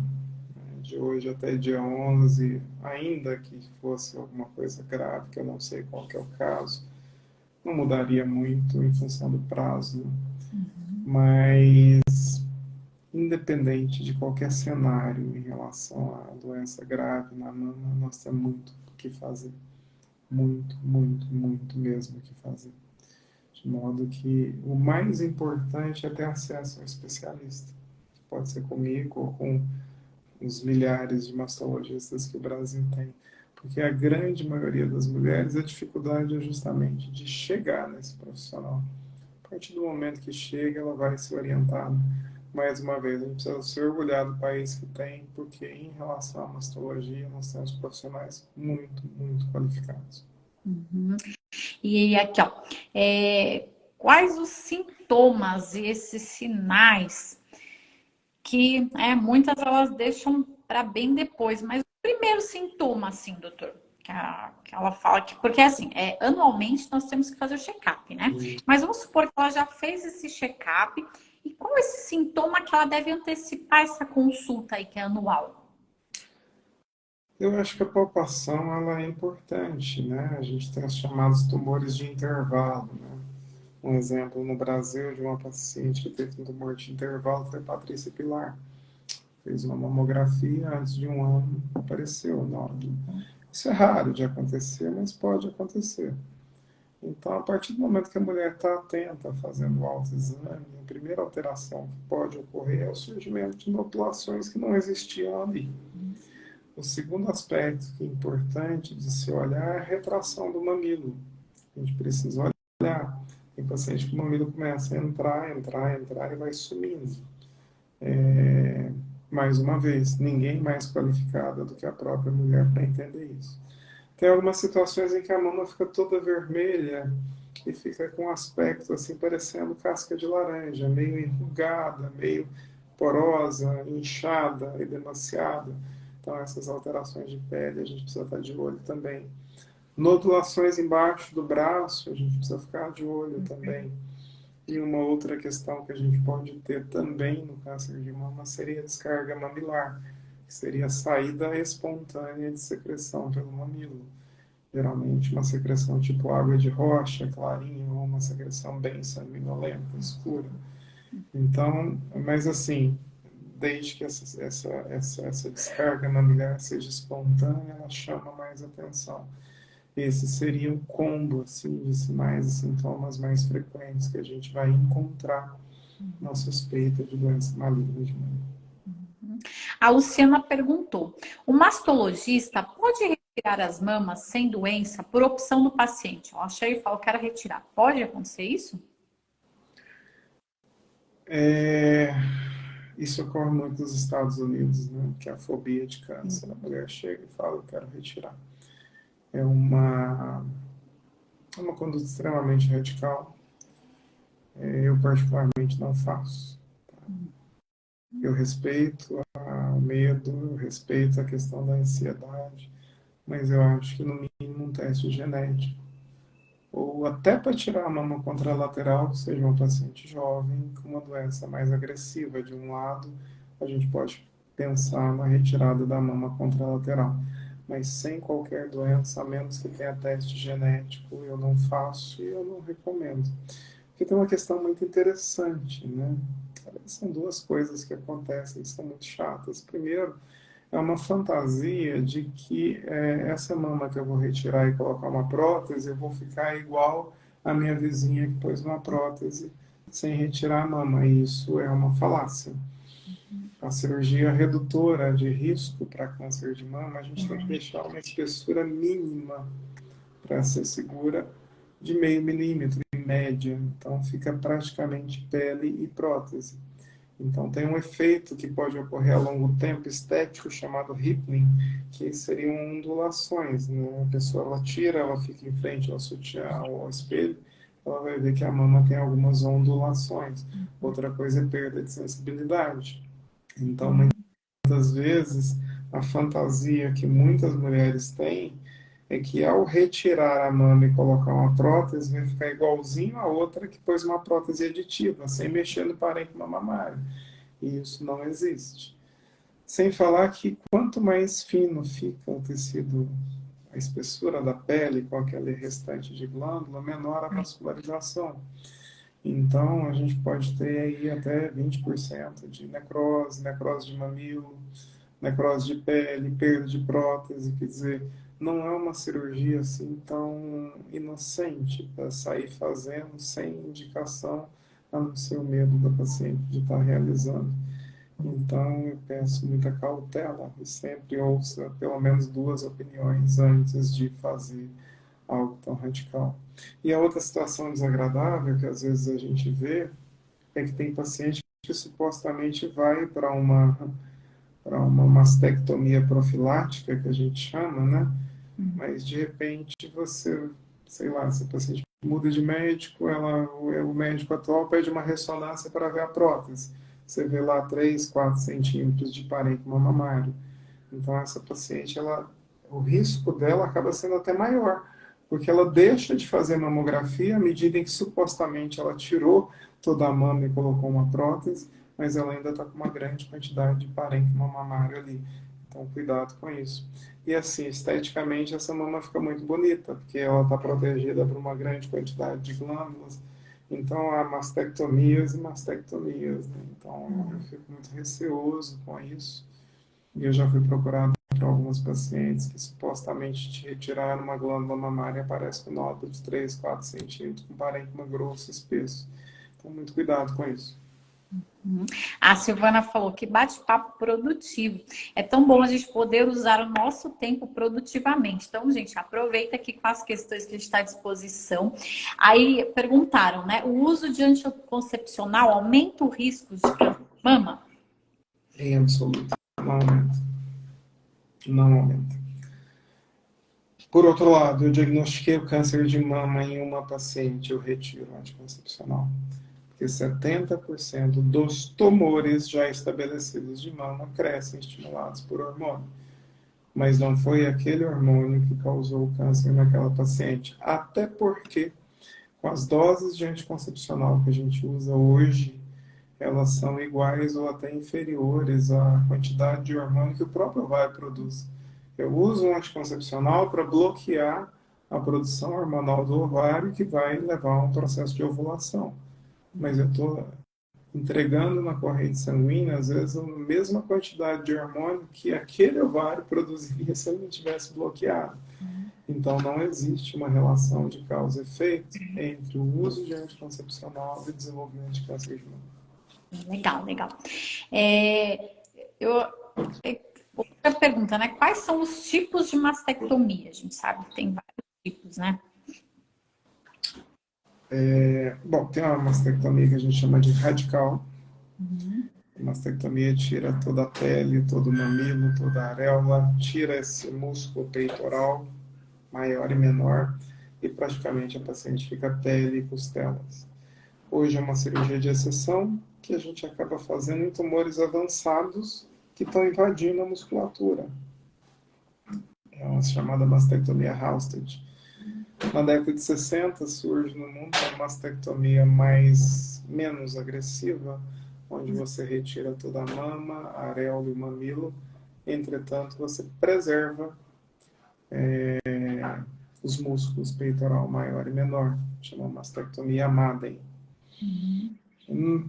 De hoje até dia 11, ainda que fosse alguma coisa grave, que eu não sei qual que é o caso, não mudaria muito em função do prazo, mas independente de qualquer cenário em relação à doença grave na mama, nós temos muito o que fazer. Muito, muito, muito mesmo o que fazer. De modo que o mais importante é ter acesso a um especialista. Pode ser comigo ou com os milhares de mastologistas que o Brasil tem. Porque a grande maioria das mulheres, a dificuldade é justamente de chegar nesse profissional. A partir do momento que chega, ela vai ser orientada. Mais uma vez, a gente precisa se orgulhar do país que tem, porque em relação à mastologia, nós temos profissionais muito, muito qualificados. Uhum. E aqui, ó, quais os sintomas e esses sinais que muitas elas deixam para bem depois, mas o primeiro sintoma, assim, doutor, que ela fala que, porque assim, anualmente nós temos que fazer o check-up, né? Mas vamos supor que ela já fez esse check-up e qual esse sintoma que ela deve antecipar essa consulta aí que é anual? Eu acho que a palpação ela é importante, né? A gente tem os chamados tumores de intervalo, né? Um exemplo no Brasil de uma paciente que teve um tumor de intervalo foi Patrícia Pilar. Fez uma mamografia, antes de um ano apareceu o nódulo. Isso é raro de acontecer, mas pode acontecer. Então, a partir do momento que a mulher está atenta, fazendo o autoexame, a primeira alteração que pode ocorrer é o surgimento de nodulações que não existiam ali. O segundo aspecto que é importante de se olhar é a retração do mamilo. A gente precisa olhar. Tem paciente que o mamilo começa a entrar e vai sumindo. Mais uma vez, ninguém mais qualificada do que a própria mulher para entender isso. Tem algumas situações em que a mama fica toda vermelha e fica com um aspecto assim parecendo casca de laranja, meio enrugada, meio porosa, inchada, edemaciada. Então essas alterações de pele a gente precisa estar de olho também. Nodulações embaixo do braço, a gente precisa ficar de olho também. E uma outra questão que a gente pode ter também no câncer de mama seria a descarga mamilar, que seria a saída espontânea de secreção pelo mamilo. Geralmente uma secreção tipo água de rocha, clarinha, ou uma secreção bem sanguinolenta, escura. Então, mas assim, desde que essa descarga mamilar seja espontânea, ela chama mais atenção. Esse seria um combo assim, de sinais e sintomas mais frequentes que a gente vai encontrar na suspeita de doença maligna de mama. A Luciana perguntou: o mastologista pode retirar as mamas sem doença por opção do paciente? Eu achei e falo, quero retirar. Pode acontecer isso? Isso ocorre muito nos Estados Unidos, né? Que é a fobia de câncer. A mulher chega e fala, eu quero retirar. É uma conduta extremamente radical. Eu particularmente não faço. Eu respeito o medo, eu respeito a questão da ansiedade, mas eu acho que no mínimo um teste genético, ou até para tirar a mama contralateral, seja um paciente jovem com uma doença mais agressiva de um lado, a gente pode pensar na retirada da mama contralateral. Mas sem qualquer doença, a menos que tenha teste genético, eu não faço e eu não recomendo. Porque tem uma questão muito interessante, né? São duas coisas que acontecem que são muito chatas. Primeiro, é uma fantasia de que essa mama que eu vou retirar e colocar uma prótese, eu vou ficar igual a minha vizinha que pôs uma prótese sem retirar a mama. E isso é uma falácia. A cirurgia redutora de risco para câncer de mama, a gente tem que deixar uma espessura mínima para ser segura de 0,5 milímetro em média. Então fica praticamente pele e prótese. Então, tem um efeito que pode ocorrer a longo tempo estético chamado rippling, que seriam ondulações, né? A pessoa ela tira, ela fica em frente ao sutiã, ao espelho, ela vai ver que a mama tem algumas ondulações. Outra coisa é perda de sensibilidade. Então, muitas vezes, a fantasia que muitas mulheres têm é que ao retirar a mama e colocar uma prótese, vai ficar igualzinho a outra que pôs uma prótese aditiva, sem mexer no parênquima mamário. E isso não existe. Sem falar que quanto mais fino fica o tecido, a espessura da pele com aquele restante de glândula, menor a vascularização. Então, a gente pode ter aí até 20% de necrose, necrose de mamilo, necrose de pele, perda de prótese, quer dizer, não é uma cirurgia assim tão inocente para sair fazendo sem indicação, a não ser o medo da paciente de estar realizando. Então, eu peço muita cautela e sempre ouça pelo menos duas opiniões antes de fazer algo tão radical. E a outra situação desagradável que às vezes a gente vê é que tem paciente que supostamente vai para uma mastectomia profilática, que a gente chama, né? Mas de repente você, sei lá, se a paciente muda de médico, o médico atual pede uma ressonância para ver a prótese. Você vê lá 3, 4 centímetros de parênquima mamário. Então essa paciente, o risco dela acaba sendo até maior, porque ela deixa de fazer mamografia à medida em que supostamente ela tirou toda a mama e colocou uma prótese, mas ela ainda está com uma grande quantidade de parênquima mamário ali. Então, cuidado com isso. E assim, esteticamente, essa mama fica muito bonita, porque ela está protegida por uma grande quantidade de glândulas. Então, há mastectomias e mastectomias, né? Então, eu fico muito receoso com isso. E eu já fui procurado por alguns pacientes que supostamente te retiraram uma glândula mamária e aparece com nódulo de 3, 4 centímetros, com parênquima grosso, espesso. Então, muito cuidado com isso. A Silvana falou que bate-papo produtivo. É tão bom a gente poder usar o nosso tempo produtivamente. Então, gente, aproveita aqui com as questões que a gente está à disposição. Aí perguntaram, né? O uso de anticoncepcional aumenta o risco de câncer de mama? Em absoluto, não aumenta. Não aumenta. Por outro lado, eu diagnostiquei o câncer de mama em uma paciente, eu retiro o anticoncepcional. Porque 70% dos tumores já estabelecidos de mama crescem estimulados por hormônio. Mas não foi aquele hormônio que causou o câncer naquela paciente. Até porque, As doses de anticoncepcional que a gente usa hoje, elas são iguais ou até inferiores à quantidade de hormônio que o próprio ovário produz. Eu uso um anticoncepcional para bloquear a produção hormonal do ovário, que vai levar a um processo de ovulação. Mas eu estou entregando na corrente sanguínea, às vezes, a mesma quantidade de hormônio que aquele ovário produziria se ele não tivesse bloqueado. Então, não existe uma relação de causa e efeito entre o uso de anticoncepcional e o desenvolvimento de câncer de mama. Legal, legal. É, eu, outra pergunta, né? Quais são os tipos de mastectomia? A gente sabe que tem vários tipos, né? Bom, tem uma mastectomia que a gente chama de radical. A mastectomia tira toda a pele, todo o mamilo, toda a areola, tira esse músculo peitoral maior e menor e praticamente a paciente fica pele e costelas. Hoje é uma cirurgia de exceção que a gente acaba fazendo em tumores avançados que estão invadindo a musculatura. É uma chamada mastectomia Halsted. Na década de 60 surge no mundo uma mastectomia menos agressiva, onde você retira toda a mama, a areola e o mamilo. Entretanto, você preserva os músculos peitoral maior e menor. Chama mastectomia Madden.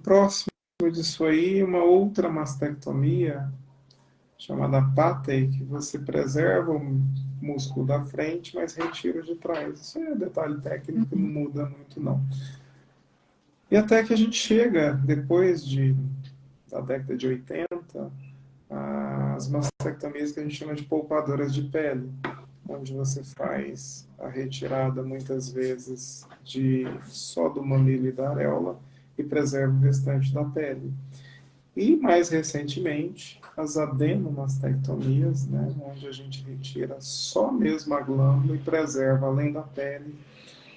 Próximo disso aí, uma outra mastectomia chamada Patey, que você preserva o músculo da frente, mas retira o de trás. Isso é detalhe técnico, não muda muito não. E até que a gente chega, depois da década de 80, as mastectomias que a gente chama de poupadoras de pele, onde você faz a retirada, muitas vezes, só do mamilo e da areola e preserva o restante da pele. E, mais recentemente, as adenomastectomias, né, onde a gente retira só mesmo a glândula e preserva, além da pele,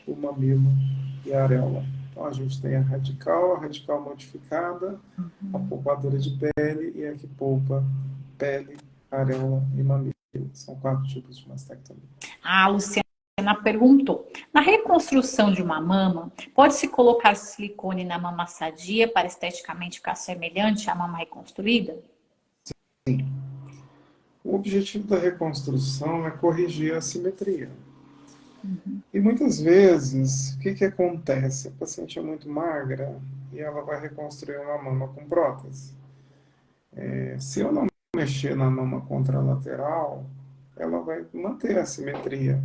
o mamilo e a areola. Então, a gente tem a radical modificada, a poupadora de pele e a que poupa pele, areola e mamilo. São 4 tipos de mastectomia. A Luciana perguntou: na reconstrução de uma mama, pode-se colocar silicone na mama sadia para esteticamente ficar semelhante à mama reconstruída? O objetivo da reconstrução é corrigir a assimetria. E muitas vezes, o que acontece? A paciente é muito magra e ela vai reconstruir uma mama com prótese. Se eu não mexer na mama contralateral, ela vai manter a assimetria.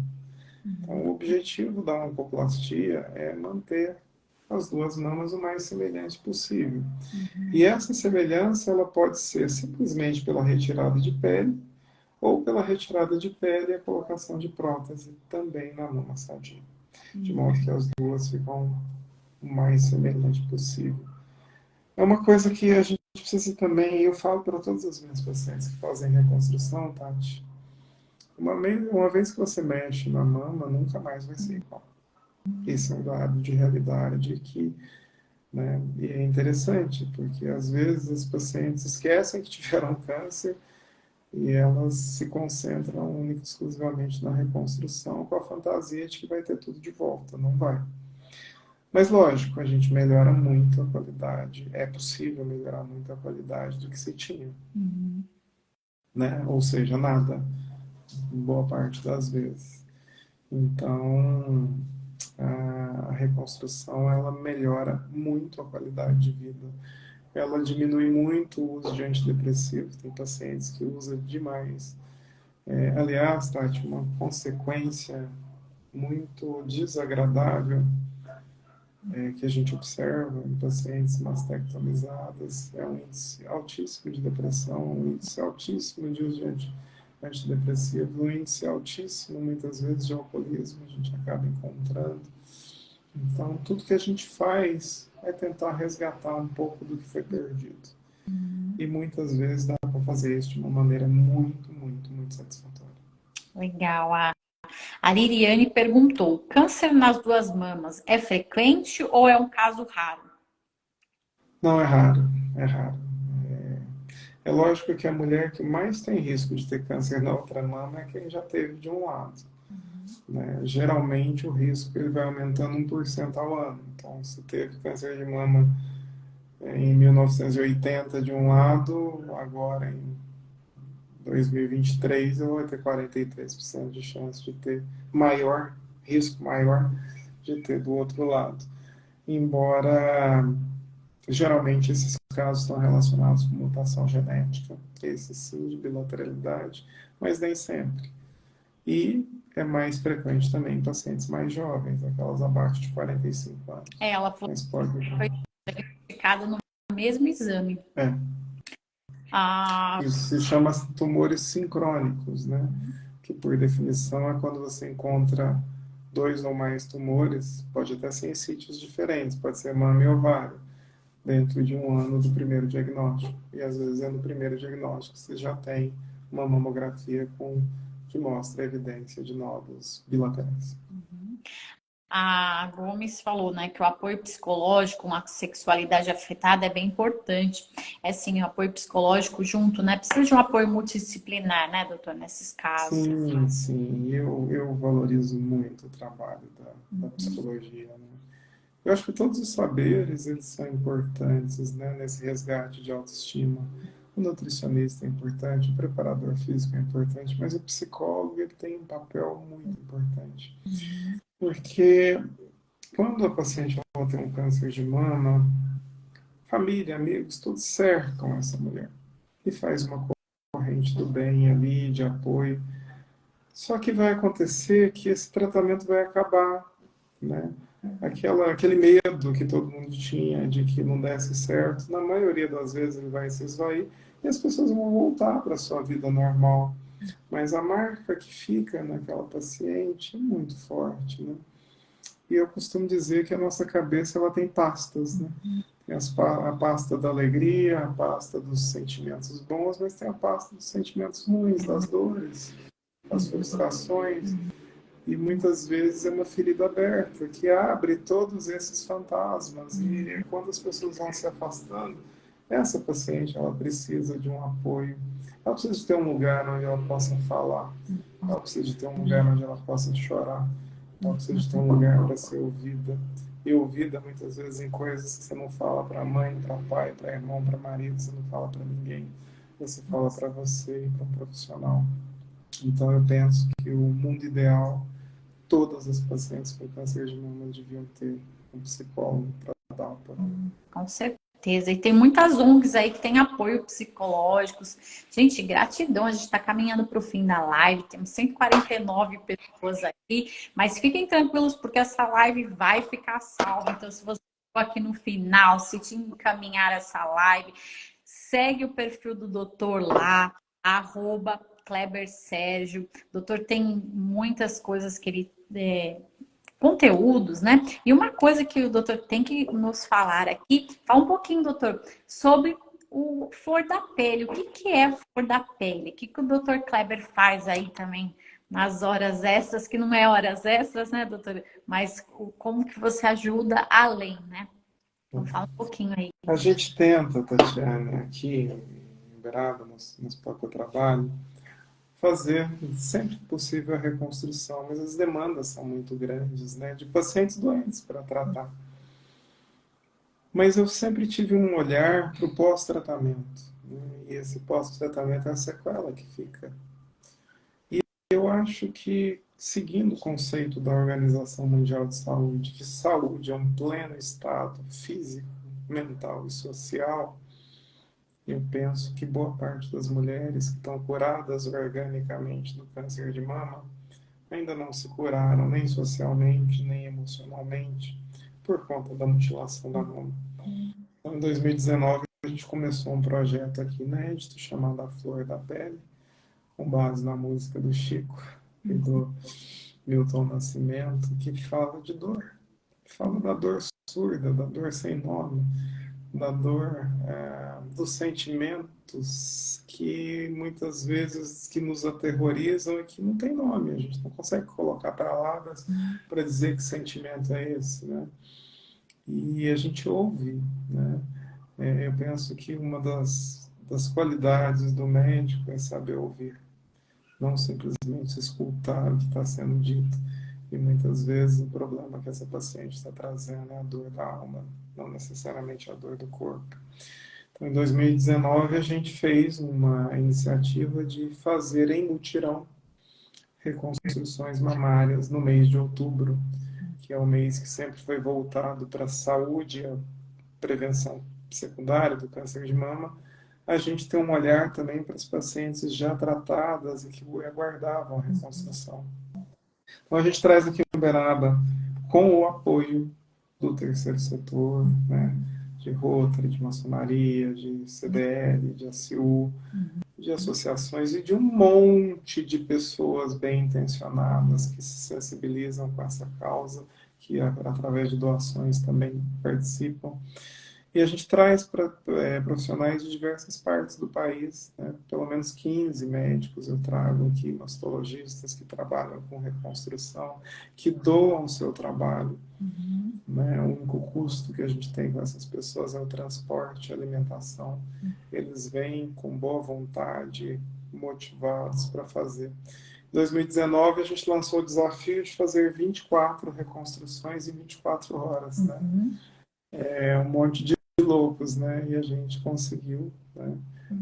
Então, o objetivo da oncoplastia é manter as duas mamas o mais semelhante possível. E essa semelhança ela pode ser simplesmente pela retirada de pele ou pela retirada de pele e a colocação de prótese também na mama sadia. De modo que as duas ficam o mais semelhante possível. É uma coisa que a gente precisa também, e eu falo para todas as minhas pacientes que fazem reconstrução, Tati, uma vez que você mexe na mama, nunca mais vai ser igual. Esse é um dado de realidade que, né, e é interessante, porque às vezes as pacientes esquecem que tiveram câncer e elas se concentram única e exclusivamente na reconstrução com a fantasia de que vai ter tudo de volta. Não vai. Mas lógico, a gente melhora muito a qualidade, é possível melhorar muito a qualidade do que se tinha. Né? Ou seja, nada, boa parte das vezes. Então, a reconstrução, ela melhora muito a qualidade de vida. Ela diminui muito o uso de antidepressivo, tem pacientes que usam demais. Aliás, Tati, uma consequência muito desagradável que a gente observa em pacientes mastectomizadas é um índice altíssimo de depressão, um índice altíssimo de uso de antidepressivo, um índice altíssimo, muitas vezes, de alcoolismo, a gente acaba encontrando. Então, tudo que a gente faz é tentar resgatar um pouco do que foi perdido. E muitas vezes dá para fazer isso de uma maneira muito, muito, muito satisfatória. Legal. A Liriane perguntou: câncer nas duas mamas é frequente ou é um caso raro? Não, é raro, é raro. É lógico que a mulher que mais tem risco de ter câncer na outra mama é quem já teve de um lado. né? Geralmente o risco ele vai aumentando 1% ao ano. Então, se teve câncer de mama em 1980 de um lado, agora em 2023 eu vou ter 43% de chance de ter maior, risco maior de ter do outro lado. Embora geralmente esses casos estão relacionados com mutação genética, esse sim de bilateralidade, mas nem sempre. E é mais frequente também em pacientes mais jovens, aquelas abaixo de 45 anos. Ela foi Mas pode. diagnosticada no mesmo exame. É. Ah, Isso se chama tumores sincrônicos, né? Que por definição é quando você encontra dois ou mais tumores, pode até ser em sítios diferentes, pode ser mama e ovário, dentro de um ano do primeiro diagnóstico. E às vezes é no primeiro diagnóstico que você já tem uma mamografia que mostra a evidência de nódulos bilaterais. a Gomes falou, né, que o apoio psicológico, uma sexualidade afetada é bem importante. É assim, o apoio psicológico junto, né? Precisa de um apoio multidisciplinar, né, doutor, nesses casos. Sim, sim. Eu valorizo muito o trabalho da psicologia, né? Eu acho que todos os saberes, eles são importantes, né, nesse resgate de autoestima. O nutricionista é importante, o preparador físico é importante, mas o psicólogo ele tem um papel muito importante. Porque quando a paciente ela tem um câncer de mama, família, amigos, todos cercam essa mulher e faz uma corrente do bem ali, de apoio. Só que vai acontecer que esse tratamento vai acabar, né? Aquele medo que todo mundo tinha de que não desse certo, na maioria das vezes ele vai se esvair e as pessoas vão voltar para a sua vida normal. Mas a marca que fica naquela paciente é muito forte, né? E eu costumo dizer que a nossa cabeça ela tem pastas, né? Tem a pasta da alegria, a pasta dos sentimentos bons, mas tem a pasta dos sentimentos ruins, das dores, das frustrações. E muitas vezes é uma ferida aberta que abre todos esses fantasmas. E quando as pessoas vão se afastando, essa paciente ela precisa de um apoio. Ela precisa de ter um lugar onde ela possa falar. Ela precisa de ter um lugar onde ela possa chorar. Ela precisa de ter um lugar para ser ouvida. E ouvida muitas vezes em coisas que você não fala para mãe, para pai, para irmão, para marido, você não fala para ninguém. Você fala para você e para um profissional. Então eu penso que o mundo ideal, todas as pacientes com câncer de mama deviam ter um psicólogo para dar apoio. Com certeza. E tem muitas ONGs aí que têm apoio psicológicos. Gente, gratidão. A gente está caminhando para o fim da live. Temos 149 pessoas aqui. Mas fiquem tranquilos, porque essa live vai ficar salva. Então, se você for aqui no final, se te encaminhar essa live, segue o perfil do doutor lá, @Kleber Sérgio. O doutor tem muitas coisas que ele... conteúdos, né? E uma coisa que o doutor tem que nos falar aqui, fala um pouquinho, doutor, sobre o flor da pele. O que que é flor da pele? O que que o doutor Kleber faz aí também nas horas extras, que não é horas extras, né, doutor? Mas como que você ajuda além, né? Então fala um pouquinho aí. A gente tenta, Tatiana, aqui em Uberaba, no Hospital que eu trabalho, fazer sempre que possível a reconstrução, mas as demandas são muito grandes, né, de pacientes doentes para tratar. Mas eu sempre tive um olhar para o pós-tratamento, né, e esse pós-tratamento é a sequela que fica. E eu acho que, seguindo o conceito da Organização Mundial de Saúde, que saúde é um pleno estado físico, mental e social, eu penso que boa parte das mulheres que estão curadas organicamente do câncer de mama ainda não se curaram nem socialmente, nem emocionalmente, por conta da mutilação da mama. Então, em 2019, a gente começou um projeto aqui inédito chamado A Flor da Pele, com base na música do Chico e do Milton Nascimento, que fala de dor, fala da dor surda, da dor sem nome, da dor, dos sentimentos que muitas vezes que nos aterrorizam e que não tem nome, a gente não consegue colocar palavras para dizer que sentimento é esse, né? E a gente ouve, né? Eu penso que uma das qualidades do médico é saber ouvir. não simplesmente escutar o que está sendo dito. E muitas vezes o problema que essa paciente está trazendo é a dor da alma, não necessariamente a dor do corpo. Então, em 2019, a gente fez uma iniciativa de fazer em mutirão reconstruções mamárias no mês de outubro, que é o mês que sempre foi voltado para a saúde e a prevenção secundária do câncer de mama. A gente tem um olhar também para as pacientes já tratadas e que aguardavam a reconstrução. Então, a gente traz aqui em Uberaba, com o apoio do terceiro setor, né, de Rotary, de maçonaria, de CDL, de ACU, de associações e de um monte de pessoas bem intencionadas que se sensibilizam com essa causa, que através de doações também participam. E a gente traz para profissionais de diversas partes do país, né? Pelo menos 15 médicos eu trago aqui, mastologistas que trabalham com reconstrução, que doam o seu trabalho. Né? O único custo que a gente tem com essas pessoas é o transporte, a alimentação. Eles vêm com boa vontade, motivados para fazer. Em 2019, a gente lançou o desafio de fazer 24 reconstruções em 24 horas. Né? É um monte de loucos, né? E a gente conseguiu, né?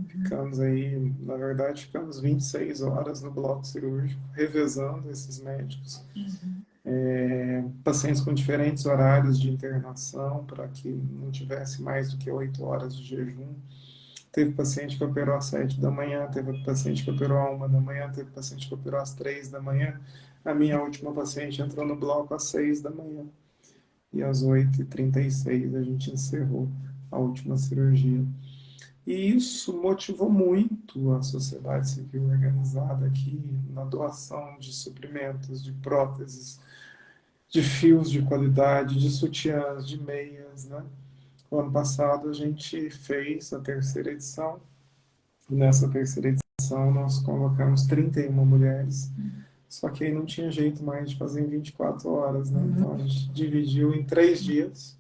Ficamos aí, na verdade, ficamos 26 horas no bloco cirúrgico, revezando esses médicos. Pacientes com diferentes horários de internação, para que não tivesse mais do que 8 horas de jejum. Teve paciente que operou às 7 da manhã, teve paciente que operou às 1 da manhã, teve paciente que operou às 3 da manhã. A minha última paciente entrou no bloco às 6 da manhã. E às 8h36 a gente encerrou a última cirurgia. E isso motivou muito a sociedade civil organizada aqui na doação de suprimentos, de próteses, de fios de qualidade, de sutiãs, de meias, né? O ano passado a gente fez a terceira edição. E nessa terceira edição nós colocamos 31 mulheres. Só que aí não tinha jeito mais de fazer em 24 horas, né? Então a gente dividiu em 3 dias.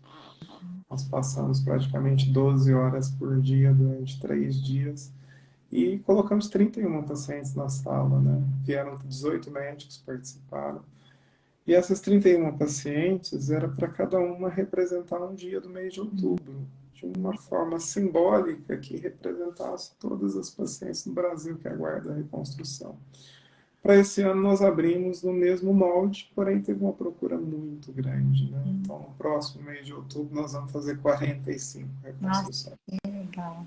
Nós passamos praticamente 12 horas por dia durante 3 dias. E colocamos 31 pacientes na sala, né? Vieram 18 médicos, participaram. E essas 31 pacientes era para cada uma representar um dia do mês de outubro, de uma forma simbólica que representasse todas as pacientes no Brasil que aguardam a reconstrução. Para esse ano nós abrimos no mesmo molde, porém teve uma procura muito grande. Né? Então, no próximo mês de outubro, nós vamos fazer 45 reconstruções. Nossa, que legal.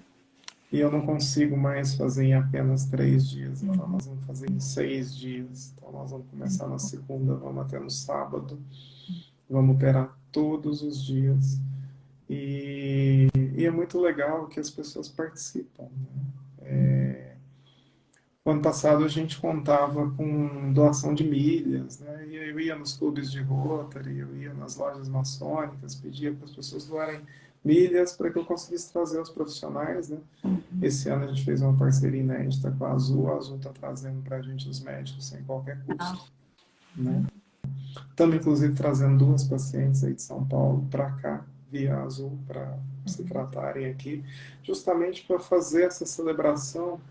E eu não consigo mais fazer em apenas 3 dias, então nós vamos fazer em 6 dias. Então nós vamos começar na segunda, vamos até no sábado, vamos operar todos os dias. E é muito legal que as pessoas participam. Né? O ano passado a gente contava com doação de milhas, né? E eu ia nos clubes de Rotary, eu ia nas lojas maçônicas, pedia para as pessoas doarem milhas para que eu conseguisse trazer os profissionais, né? Esse ano a gente fez uma parceria inédita com a Azul está trazendo para a gente os médicos sem qualquer custo. Né? Estamos inclusive trazendo 2 pacientes aí de São Paulo para cá, via Azul, para se tratarem aqui, justamente para fazer essa celebração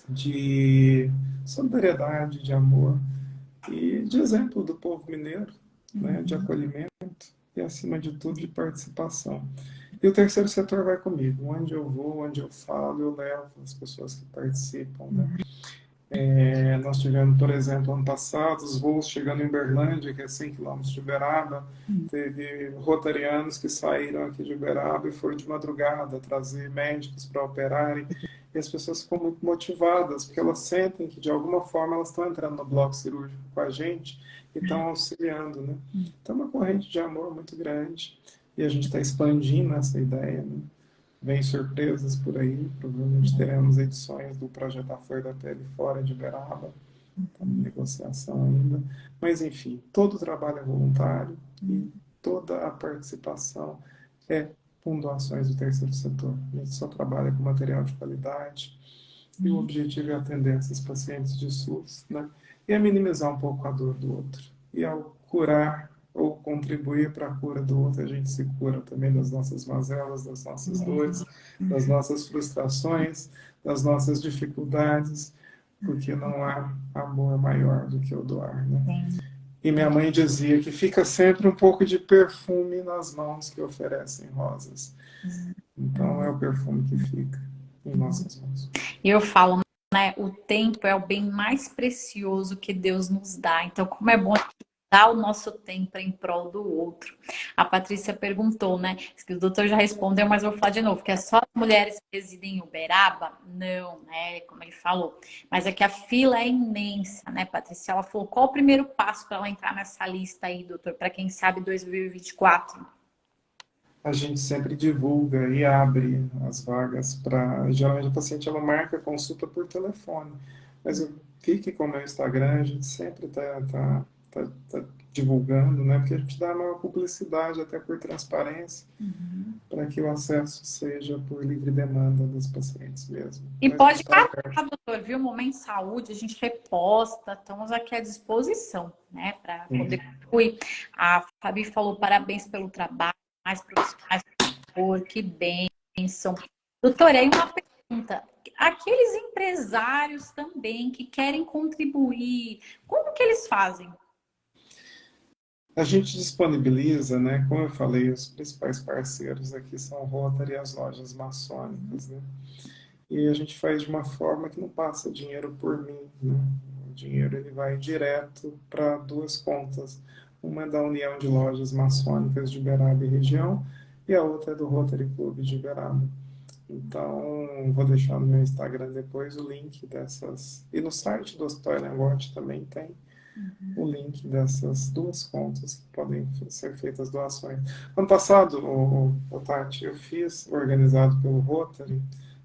de solidariedade, de amor e de exemplo do povo mineiro, né, de acolhimento e, acima de tudo, de participação. E o terceiro setor vai comigo. Onde eu vou, onde eu falo, eu levo as pessoas que participam. Né? Nós tivemos, por exemplo, ano passado, os voos chegando em Uberlândia, que é 100 quilômetros de Uberaba. Teve rotarianos que saíram aqui de Uberaba e foram de madrugada trazer médicos para operarem. E as pessoas ficam muito motivadas, porque elas sentem que, de alguma forma, elas estão entrando no bloco cirúrgico com a gente e estão auxiliando. Né? Então, é uma corrente de amor muito grande. E a gente está expandindo essa ideia. Né? Vem surpresas por aí, provavelmente teremos edições do Projeto A Flor da Pele fora de Uberaba, estamos em negociação ainda, mas enfim, todo o trabalho é voluntário e toda a participação é com doações do terceiro setor. A gente só trabalha com material de qualidade e o objetivo é atender esses pacientes de SUS, né? E é minimizar um pouco a dor do outro. E ao curar ou contribuir para a cura do outro, a gente se cura também das nossas mazelas, das nossas dores, das nossas frustrações, das nossas dificuldades, porque não há amor maior do que o doar, né? Sim. E minha mãe dizia que fica sempre um pouco de perfume nas mãos que oferecem rosas. Então é o perfume que fica em nossas mãos. E eu falo, né, o tempo é o bem mais precioso que Deus nos dá. Então, como é bom dar o nosso tempo em prol do outro. A Patrícia perguntou, né? Que o doutor já respondeu, mas eu vou falar de novo, que é só as mulheres que residem em Uberaba? Não, né? Como ele falou. Mas é que a fila é imensa, né, Patrícia? Ela falou, qual o primeiro passo para ela entrar nessa lista aí, doutor? Para quem sabe 2024? A gente sempre divulga e abre as vagas para. Geralmente a paciente ela marca consulta por telefone, mas fique com o meu Instagram, a gente sempre tá divulgando, né? Porque a gente dá maior publicidade, até por transparência, para que o acesso seja por livre demanda dos pacientes mesmo. E Mas a gente pode está marcar, doutor, viu? Momento de saúde, a gente reposta, estamos aqui à disposição, né? Para poder contribuir. A Fabi falou parabéns pelo trabalho, mais profissionais, por favor, que bênção. Doutor, aí uma pergunta. Aqueles empresários também que querem contribuir, como que eles fazem? A gente disponibiliza, né? Como eu falei, os principais parceiros aqui são o Rotary e as lojas maçônicas, né? E a gente faz de uma forma que não passa dinheiro por mim, né? O dinheiro ele vai direto para duas contas. Uma é da União de Lojas Maçônicas de Uberaba e região e a outra é do Rotary Clube de Uberaba. Então, vou deixar no meu Instagram depois o link dessas. E no site do Hospital Elengote também tem o link dessas duas contas que podem ser feitas doações. Ano passado, Tati, eu fiz, organizado pelo Rotary,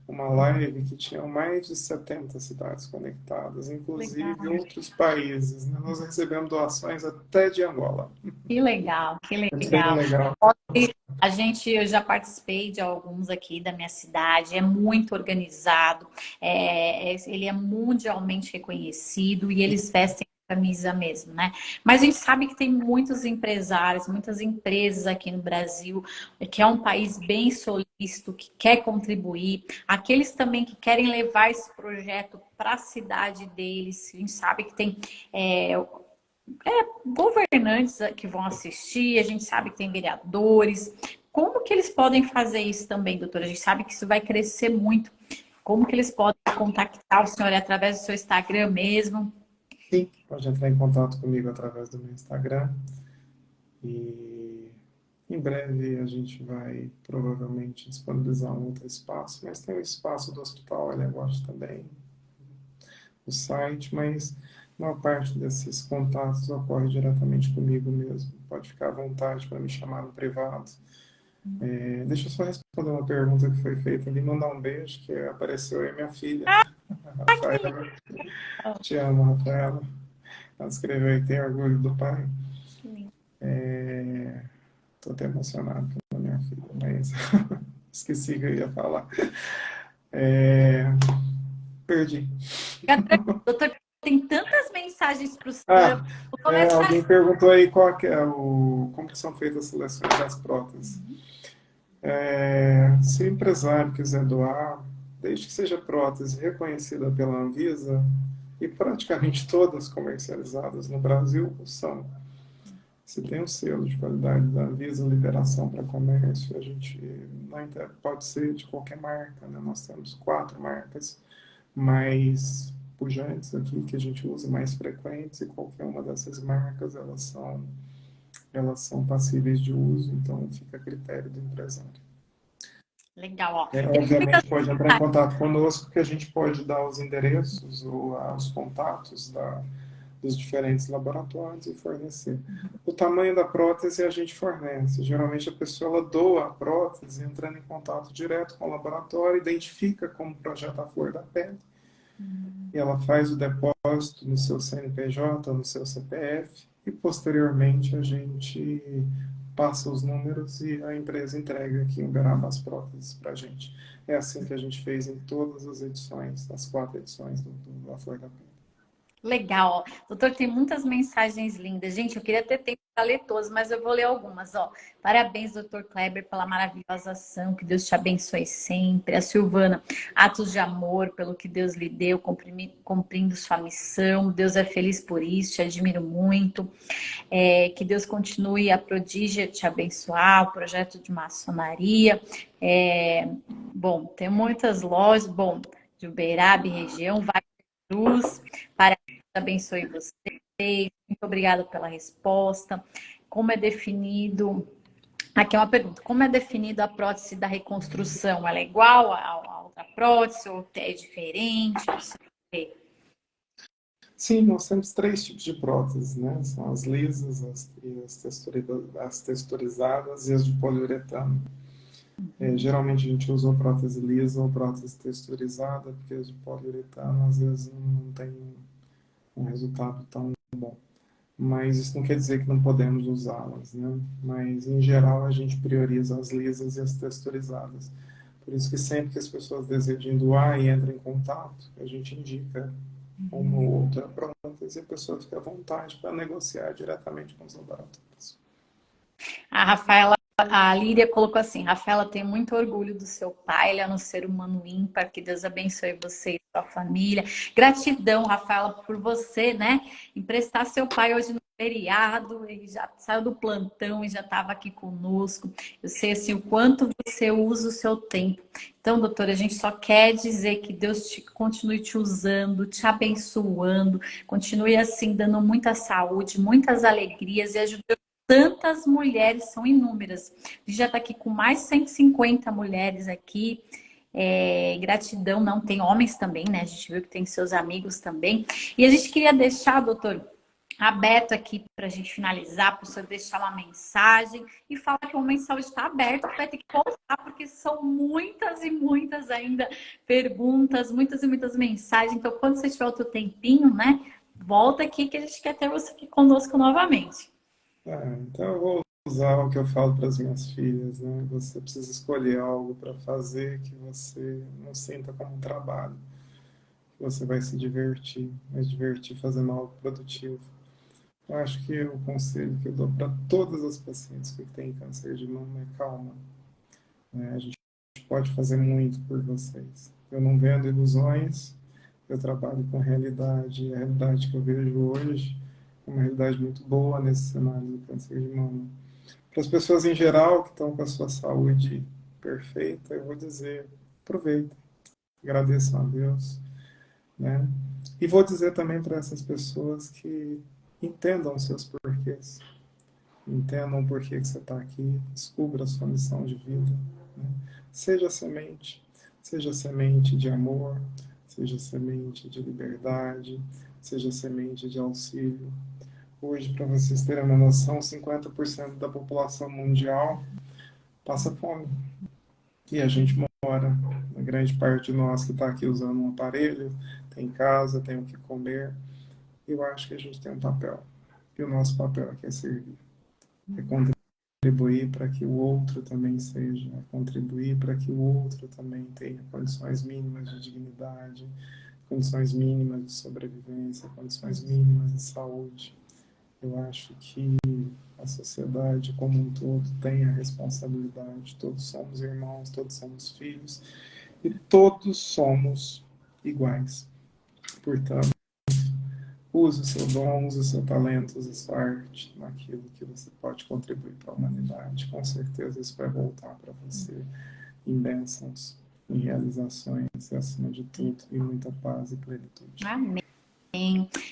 uma live que tinha mais de 70 cidades conectadas, Legal. inclusive outros países, né? Nós recebemos doações até de Angola. Que legal, que É bem legal. legal. Eu já participei de alguns aqui da minha cidade, é muito organizado, ele é mundialmente reconhecido e eles vestem a camisa mesmo, né? Mas a gente sabe que tem muitos empresários, muitas empresas aqui no Brasil, que é um país bem solícito, que quer contribuir, aqueles também que querem levar esse projeto para a cidade deles, a gente sabe que tem governantes que vão assistir, a gente sabe que tem vereadores. Como que eles podem fazer isso também, doutora? A gente sabe que isso vai crescer muito. Como que eles podem contactar o senhor através do seu Instagram mesmo? Sim, pode entrar em contato comigo através do meu Instagram. E em breve a gente vai provavelmente disponibilizar um outro espaço, mas tem o espaço do Hospital Elengote também, o site, mas a maior parte desses contatos ocorre diretamente comigo mesmo. Pode ficar à vontade para me chamar no privado. Deixa eu só responder uma pergunta que foi feita ali, mandar um beijo, que apareceu aí minha filha, a Rafaela. Te amo, Rafaela. Ela escreveu aí, tem orgulho do pai. Estou até emocionado pela minha filha, mas esqueci que eu ia falar. Perdi. Doutor, tem tantas mensagens para o senhor. Ah, Vou começar. alguém perguntou aí qual que é como que são feitas as seleções das próteses. Se o empresário quiser doar, desde que seja prótese reconhecida pela Anvisa, e praticamente todas comercializadas no Brasil são. Se tem um selo de qualidade da Anvisa, liberação para comércio, a gente pode ser de qualquer marca, né? Nós temos 4 marcas mais pujantes aqui que a gente usa, mais frequentes, e qualquer uma dessas marcas elas são passíveis de uso, então fica a critério do empresário. Legal, ó. Obviamente pode entrar em contato conosco, que a gente pode dar os endereços ou os contatos dos diferentes laboratórios e fornecer. O tamanho da prótese a gente fornece. Geralmente a pessoa ela doa a prótese entrando em contato direto com o laboratório, identifica como projeta a flor da pele, e ela faz o depósito no seu CNPJ, no seu CPF, e posteriormente a gente passa os números e a empresa entrega aqui em Uberaba as próteses para a gente. É assim que a gente fez em todas as edições, as 4 edições da Flor da Pele. Legal. Doutor, tem muitas mensagens lindas. Gente, eu queria ter tempo para ler todas, mas eu vou ler algumas, ó. Parabéns, doutor Kleber, pela maravilhosa ação, que Deus te abençoe sempre. A Silvana, atos de amor pelo que Deus lhe deu, cumprindo sua missão. Deus é feliz por isso, te admiro muito. Que Deus continue a Prodígia te abençoar, o projeto de maçonaria. Bom, tem muitas lojas, bom, de Uberaba, região, vai Cruz, parabéns, abençoe vocês. Muito obrigada pela resposta. Como é definido... Aqui é uma pergunta. Como é definido a prótese da reconstrução? Ela é igual a outra prótese ou é diferente? Não sei. Sim, nós temos 3 tipos de próteses, né? São as lisas, as texturizadas e as de poliuretano. Geralmente a gente usa prótese lisa ou prótese texturizada, porque as de poliuretano às vezes não tem um resultado tão bom. Mas isso não quer dizer que não podemos usá-las, né? Mas em geral a gente prioriza as lisas e as texturizadas. Por isso que sempre que as pessoas desejam doar e entram em contato, a gente indica uma ou outra prótese e a pessoa fica à vontade para negociar diretamente com os laboratórios. A Rafaela, a Líria colocou assim: Rafaela, tem muito orgulho do seu pai, ele é um ser humano ímpar, que Deus abençoe você e sua família. Gratidão, Rafaela, por você, né, emprestar seu pai hoje no feriado, ele já saiu do plantão e já estava aqui conosco. Eu sei assim o quanto você usa o seu tempo. Então, doutora, a gente só quer dizer que Deus continue te usando, te abençoando, continue assim dando muita saúde, muitas alegrias e ajudando tantas mulheres, são inúmeras. A gente já está aqui com mais de 150 mulheres aqui. Gratidão, não, tem homens também, né? A gente viu que tem seus amigos também. E a gente queria deixar, doutor, aberto aqui para a gente finalizar, para o senhor deixar uma mensagem e falar que o mensal está aberto, que vai ter que voltar, porque são muitas e muitas ainda perguntas, muitas e muitas mensagens. Então, quando você tiver outro tempinho, né? Volta aqui que a gente quer ter você aqui conosco novamente. Então eu vou usar o que eu falo para as minhas filhas, né? Você precisa escolher algo para fazer que você não sinta como um trabalho. Você vai se divertir, fazendo algo produtivo. Eu acho que o conselho que eu dou para todas as pacientes que têm câncer de mama é calma. A gente pode fazer muito por vocês. Eu não vendo ilusões, eu trabalho com realidade, e a realidade que eu vejo hoje é uma realidade muito boa nesse cenário do câncer de mama. Para as pessoas em geral que estão com a sua saúde perfeita, eu vou dizer, aproveita, agradeçam a Deus, né? E vou dizer também para essas pessoas que entendam os seus porquês, entendam por que você está aqui, descubra a sua missão de vida, né? Seja semente de amor, seja semente de liberdade, seja semente de auxílio. Hoje, para vocês terem uma noção, 50% da população mundial passa fome. E a gente mora, a grande parte de nós que está aqui usando um aparelho, tem casa, tem o que comer. Eu acho que a gente tem um papel. E o nosso papel aqui é servir. É contribuir para que o outro também seja. É contribuir para que o outro também tenha condições mínimas de dignidade, condições mínimas de sobrevivência, condições mínimas de saúde. Eu acho que a sociedade como um todo tem a responsabilidade. Todos somos irmãos, todos somos filhos e todos somos iguais. Portanto, use o seu dom, use o seu talento, use a sua arte naquilo que você pode contribuir para a humanidade. Com certeza isso vai voltar para você em bênçãos, em realizações e, acima de tudo, em muita paz e plenitude. Amém.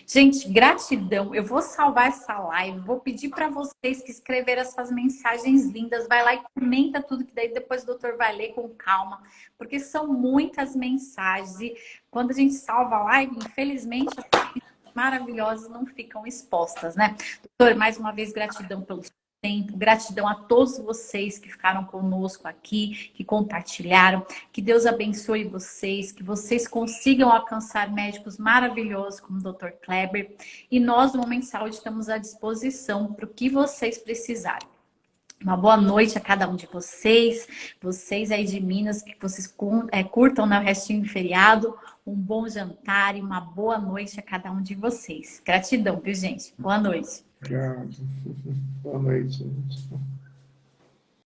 Gente, gratidão. Eu vou salvar essa live, vou pedir para vocês que escreveram essas mensagens lindas, vai lá e comenta tudo, que daí depois o doutor vai ler com calma, porque são muitas mensagens e quando a gente salva a live, infelizmente, as mensagens maravilhosas não ficam expostas, né? Doutor, mais uma vez, gratidão pelo seu tempo, gratidão a todos vocês que ficaram conosco aqui, que compartilharam, que Deus abençoe vocês, que vocês consigam alcançar médicos maravilhosos como o Dr. Kleber, e nós, no Momento Saúde, estamos à disposição para o que vocês precisarem. Uma boa noite a cada um de vocês. Vocês aí de Minas, que vocês curtam, né, o restinho do feriado. Um bom jantar e uma boa noite a cada um de vocês. Gratidão, viu, gente? Boa noite. Obrigado. Boa noite, gente.